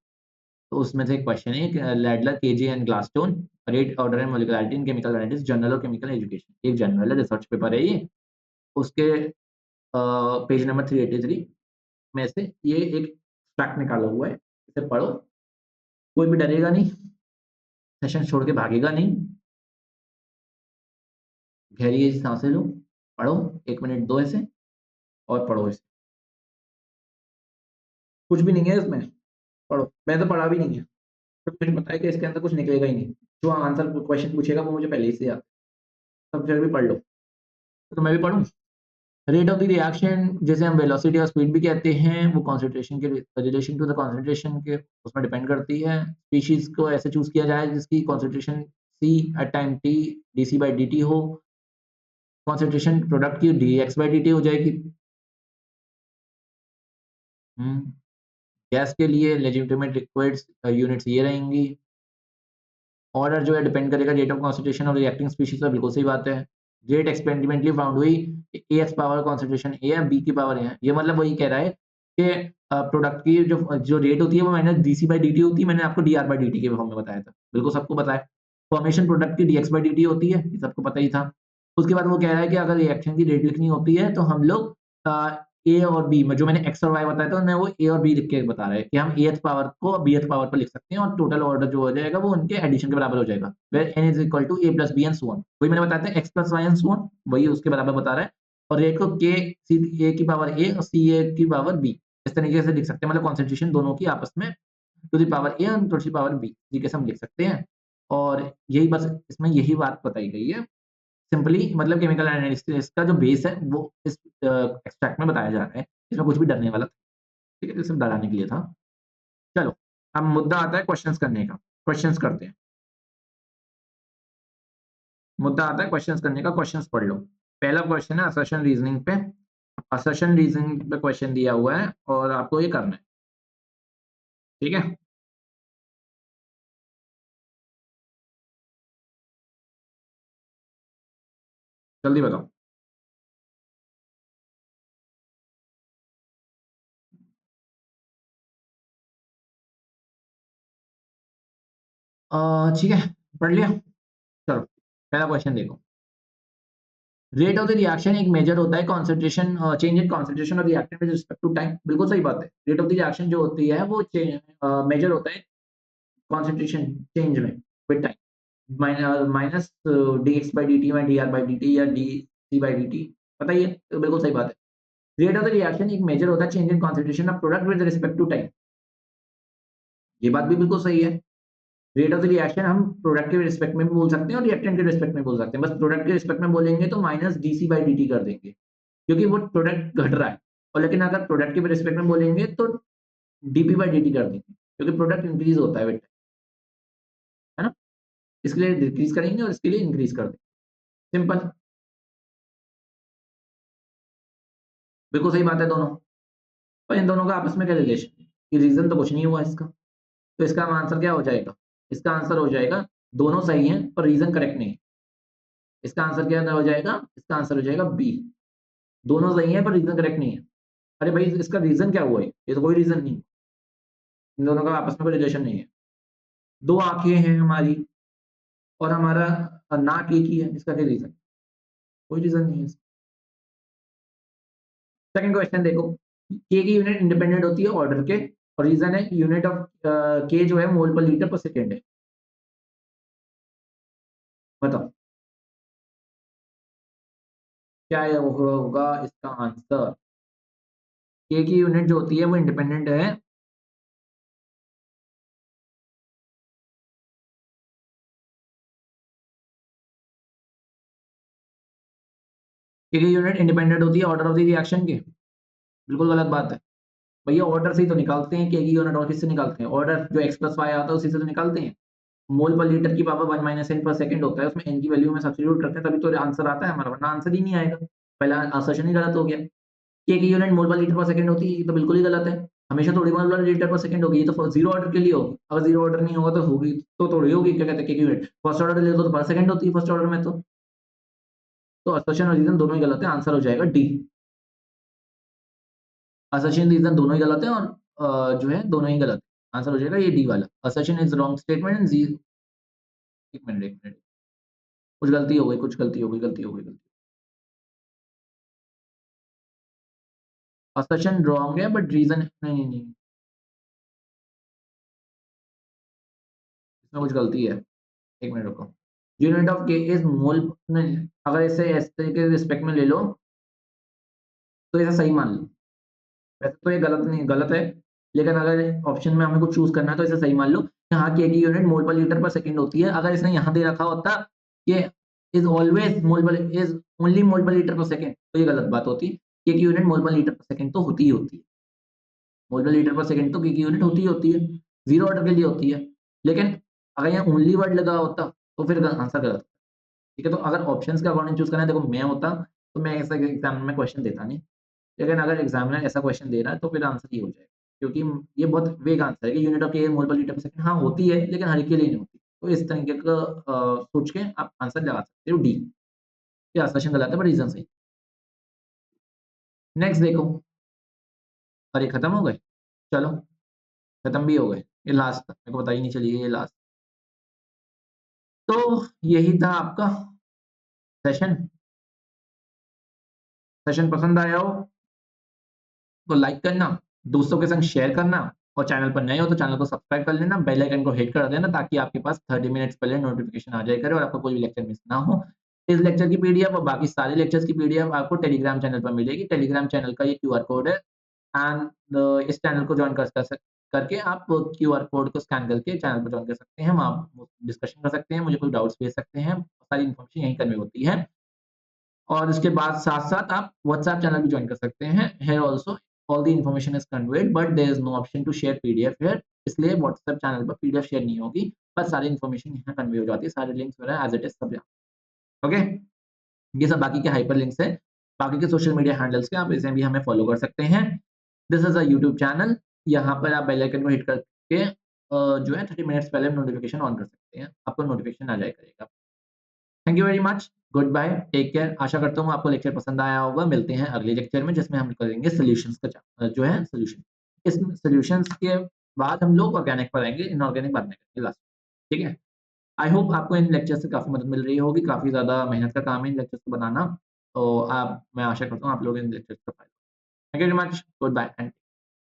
तो उसमें से एक क्वेश्चन है कि Laidler, K J and Glasstone, rate order and molecularity in chemical kinetics, journal of chemical education. एक जर्नल है, रिसर्च पेपर है ये। उसके पेज नंबर 383 में से ये एक फैक्ट निकाला हुआ है, इसे पढ़ो। कोई भी डरेगा नहीं, सेशन छोड़ के भागेगा नहीं। गहरी सांसें लो, पढ़ो, 1 मिनट दो इसे और पढ़ो इसे। कुछ भी नहीं है इसमें, पढ़ो। मैंने तो पढ़ा भी नहीं है, तो मुझे पता है कि इसके अंदर कुछ निकलेगा ही नहीं। जो आंसर क्वेश्चन पूछेगा वो मुझे पहले ही से याद है। तब फिर भी पढ़ लो, तो मैं भी पढ़ूँ। रेट ऑफ द रिएक्शन, जैसे हम वेलोसिटी और स्पीड भी कहते हैं, वो कॉन्सेंट्रेशन के रिलेशन टू द कॉन्सेंट्रेशन के उसमें डिपेंड करती है। स्पीशीज को ऐसे चूज किया जाए जिसकी concentration C at time T DC by D T हो। कॉन्सेंट्रेशन प्रोडक्ट की D X by D T हो जाएगी। गैस के लिए लेजिटिमेट रिक्वायर्ड यूनिट्स ये रहेंगी। ऑर्डर जो है डिपेंड करेगा रेट ऑफ कॉन्सेंट्रेशन और रिएक्टिंग स्पीशीज पर, बिल्कुल सही बात है। रेट एक्सपेरिमेंटली फाउंड हुई, ए एक्स पावर कॉन्सेंट्रेशन ए है, बी की पावर है, ये मतलब वही कह रहा है कि प्रोडक्ट की जो जो रेट होती है वो minus DC by D T होती है। मैंने आपको D R by D T के फॉर्म में बताया था, बिल्कुल सबको बताया। फॉर्मेशन प्रोडक्ट की D X by D T होती है, ये सबको पता ही था। उसके बाद वो कह रहा है कि अगर रिएक्शन की रेट लिखनी होती है तो हम लोग ए और बी में, जो मैंने एक्स और वाई बताया था उन्हें, वो ए और बी लिख के बता रहा है कि हम एथ पावर को bth पावर पर लिख सकते हैं, और टोटल ऑर्डर जो हो जाएगा वो उनके एडिशन के बराबर हो जाएगा, where n is equal to a plus B and so on. वही मैंने बताया था, X plus Y and so on, वही उसके बराबर बता रहा है। और रेट को के सी ए की पावर ए और सी ए की पावर बी, इस तरीके से लिख सकते हैं, मतलब कॉन्सेंट्रेशन दोनों की आपस में टू द पावर ए और टू द पावर बी तरीके से हम लिख सकते हैं। और यही बस इसमें यही बात बताई गई है। सिंपली मतलब केमिकल एनालिसिस का जो बेस है वो इस एक्सट्रैक्ट में बताया जा रहा है, इसमें कुछ भी डरने वाला, ठीक है, तो सिर्फ डराने के लिए था। चलो, अब मुद्दा आता है क्वेश्चंस करने का। क्वेश्चंस करते हैं, मुद्दा आता है क्वेश्चंस करने का। क्वेश्चंस पढ़ लो। पहला क्वेश्चन है असर्शन रीजनिंग पे। असर्शन रीजनिंग पे क्वेश्चन दिया हुआ है और आपको ये करना है, ठीक है। जल्दी बताओ। ठीक है, पढ़ लिया? चलो, पहला क्वेश्चन देखो। रेट ऑफ द रिएक्शन एक मेजर होता है concentration change in concentration of reactant with respect to time. बिल्कुल सही बात है। रेट ऑफ द रिएक्शन जो होती है वो मेजर होता है कॉन्सेंट्रेशन चेंज में with time. Minus dx by dt में dr by dt या dc by dt, पता ही है, तो बिल्कुल सही बात है। रेट ऑफ द रिएक्शन एक मेजर होता है change in concentration of product with respect to time. ये बात भी बिल्कुल सही है। रेट ऑफ द रिएक्शन हम प्रोडक्ट के रिस्पेक्ट में भी बोल सकते हैं और रिएक्टेंट के रिस्पेक्ट में बोल सकते हैं। बस प्रोडक्ट के रिस्पेक्ट में बोलेंगे तो माइनस डीसी बाई डी कर देंगे, क्योंकि वो प्रोडक्ट घट रहा है। और लेकिन अगर प्रोडक्ट के रिस्पेक्ट में बोलेंगे तो डीपी बाई डी कर देंगे, क्योंकि प्रोडक्ट इंक्रीज होता है with time, है ना? इसके लिए डिक्रीज करेंगे और इसके लिए इंक्रीज कर देंगे। सिंपल, बिल्कुल सही बात है दोनों। और इन दोनों का आपस में क्या रिलेशन? ये रीजन तो कुछ नहीं हुआ इसका, तो इसका आंसर क्या हो जाएगा? इसका आंसर हो जाएगा दोनों सही हैं पर रीजन करेक्ट नहीं है। इसका आंसर क्या हो जाएगा? इसका आंसर हो जाएगा बी। दोनों सही हैं पर रीजन करेक्ट नहीं है। अरे भाई, इसका रीजन क्या हुआ है? ये तो कोई रीजन नहीं। इन दोनों का आपस में कोई रिलेशन नहीं है। दो आंखें हैं हमारी और हमारा नाक एक ही है, इसका क्या रीजन? कोई रीजन नहीं है। सेकंड क्वेश्चन देखो। के की यूनिट इंडिपेंडेंट होती है ऑर्डर के, और रीजन है यूनिट ऑफ के जो है मोल पर लीटर पर सेकेंड है। बताओ क्या है वो होगा इसका आंसर? के की यूनिट जो होती है वो इंडिपेंडेंट है। के की यूनिट इंडिपेंडेंट होती है ऑर्डर ऑफ द रिएक्शन के। बिल्कुल गलत बात है। भैया ऑर्डर से ही तो निकालते हैं के की यूनिट, और किससे निकालते हैं? ऑर्डर जो x प्लस वाई आता है उसी से तो निकालते हैं। मोल पर लीटर की पावर 1 माइनस एन पर सेकंड होता है, उसमें एन की वैल्यू में सब्स्टिट्यूट करते हैं तभी तो आंसर आता है हमारा, वरना आंसर ही नहीं आएगा। पहला असर्शन ही गलत हो गया। के की यूनिट मोल पर लीटर पर सेकंड होती है, ये तो बिल्कुल ही गलत है। हमेशा थोड़ी मोल पर लीटर पर सेकंड होगी, ये तो जीरो ऑर्डर के लिए होगी। अगर जीरो ऑर्डर नहीं होगा तो होगी तो थोड़ी होगी। क्या कहते हैं के की यूनिट फर्स्ट ऑर्डर ले लो तो पर सेकंड होती है फर्स्ट ऑर्डर में। तो असर्शन और रीजन दोनों ही गलत है, आंसर हो जाएगा डी। असर्शन रीजन दोनों ही गलत है और जो है दोनों ही गलत है। आंसर हो जाएगा ये डी वाला। Assertion is wrong statement and जी। एक मिनट, कुछ गलती हो गई, कुछ गलती हो गई, गलती हो गई, गलती। असर्शन रॉन्ग है बट रीजन नहीं नहीं नहीं, इसमें कुछ गलती है। एक मिनट रुको। यूनिट ऑफ के इज मोल। नहीं, अगर इसे इस तरीके के रिस्पेक्ट में ले लो तो इसे सही मान लो। वैसे तो ये गलत नहीं, गलत है, लेकिन अगर ऑप्शन में हमें कुछ चूज करना है तो इसे सही मान लो। यहाँ के की यूनिट मोल पर लीटर पर सेकंड होती है। अगर इसने यहाँ दे रखा होता कि इज ऑलवेज मोल पर इज ओनली मोल पर लीटर पर सेकंड, तो ये गलत बात होती। के की यूनिट मोल पर लीटर पर सेकंड तो होती ही होती है। मोल पर लीटर पर सेकंड तो के की यूनिट होती ही होती है, जीरो ऑर्डर के लिए होती है। लेकिन अगर यहाँ ओनली वर्ड लगा होता तो फिर आंसर गलत। ठीक है, तो अगर ऑप्शंस के अकॉर्डिंग चूज करना है, देखो मैं होता तो मैं ऐसा एग्जाम में क्वेश्चन देता नहीं। लेकिन अगर एग्जामिनर ऐसा क्वेश्चन दे रहा है तो फिर आंसर ये हो जाएगा, क्योंकि ये बहुत वेग आंसर है कि यूनिट ऑफ के मोल पर लीटर पर सेकंड हाँ होती है लेकिन हर के लिए नहीं होती। तो इस तरीके का सोच के आप आंसर लगा सकते हो डी। ये असर्शन गलत है पर रीजन सही। नेक्स्ट देखो। और ये खत्म हो गए। चलो, खत्म भी हो गए। ये लास्ट था, मेरे को पता ही नहीं चली ये लास्ट। तो यही था आपका सेशन। सेशन पसंद आया हो तो लाइक करना, दोस्तों के संग शेयर करना, और चैनल पर नए हो तो चैनल को सब्सक्राइब कर लेना, बेल आइकन को हिट कर देना ताकि आपके पास 30 मिनट्स पहले नोटिफिकेशन आ जाए करे और आपको कोई भी लेक्चर मिस ना हो। इस लेक्चर की पीडीएफ और बाकी सारे लेक्चर्स की पीडीएफ आपको टेलीग्राम चैनल पर मिलेगी। टेलीग्राम चैनल का ये क्यूआर कोड है एंड इस चैनल को ज्वाइन करके आप क्यूआर कोड को स्कैन करके चैनल पर ज्वाइन कर सकते हैं। वहाँ आप डिस्कशन कर सकते हैं, मुझे कोई डाउट्स भेज सकते हैं, सारी इन्फॉर्मेशन यहीं कन्वे होती है। और इसके बाद साथ-साथ आप व्हाट्सएप चैनल भी जॉइन कर सकते हैं। Here also all the information is conveyed but there is no option to share PDF here, इसलिए व्हाट्सएप चैनल पर पीडीएफ शेयर नहीं होगी। बस सारी इन्फॉर्मेशन यहाँ कन्वे हो जाती है, सारे लिंक्स वगैरह एज़ इट इज़ सब यहाँ। ओके? ये सब बाकी के हाइपरलिंक्स हैं। बाकी के सोशल मीडिया हैंडल्स पे आप इसे भी हमें फॉलो कर सकते हैं। This is a YouTube channel. यहाँ पर आप बेल आइकन को हिट करके जो है 30 मिनट्स पहले नोटिफिकेशन ऑन कर सकते हैं। आपको नोटिफिकेशन आ जाया करेगा। Thank you very much, good bye, take care. आशा करता हूँ आपको लेक्चर पसंद आया होगा। मिलते हैं अगले लेक्चर में जिसमें हम करेंगे सॉल्यूशंस का जो है सॉल्यूशन। इस सॉल्यूशंस के बाद हम लोग ऑर्गेनिक पर आएँगे, इनऑर्गेनिक बाद में करेंगे लास्ट, ठीक है? आई होप आपको इन लेक्चर से काफ़ी मदद मिल रही होगी, काफ़ी ज़्यादा मेहनत का काम है इन लेक्चर्स को बनाना। तो आप मैं आशा करता हूँ आप लोग इन लेक्चर्स का फ़ायदा। Thank you very much, good bye and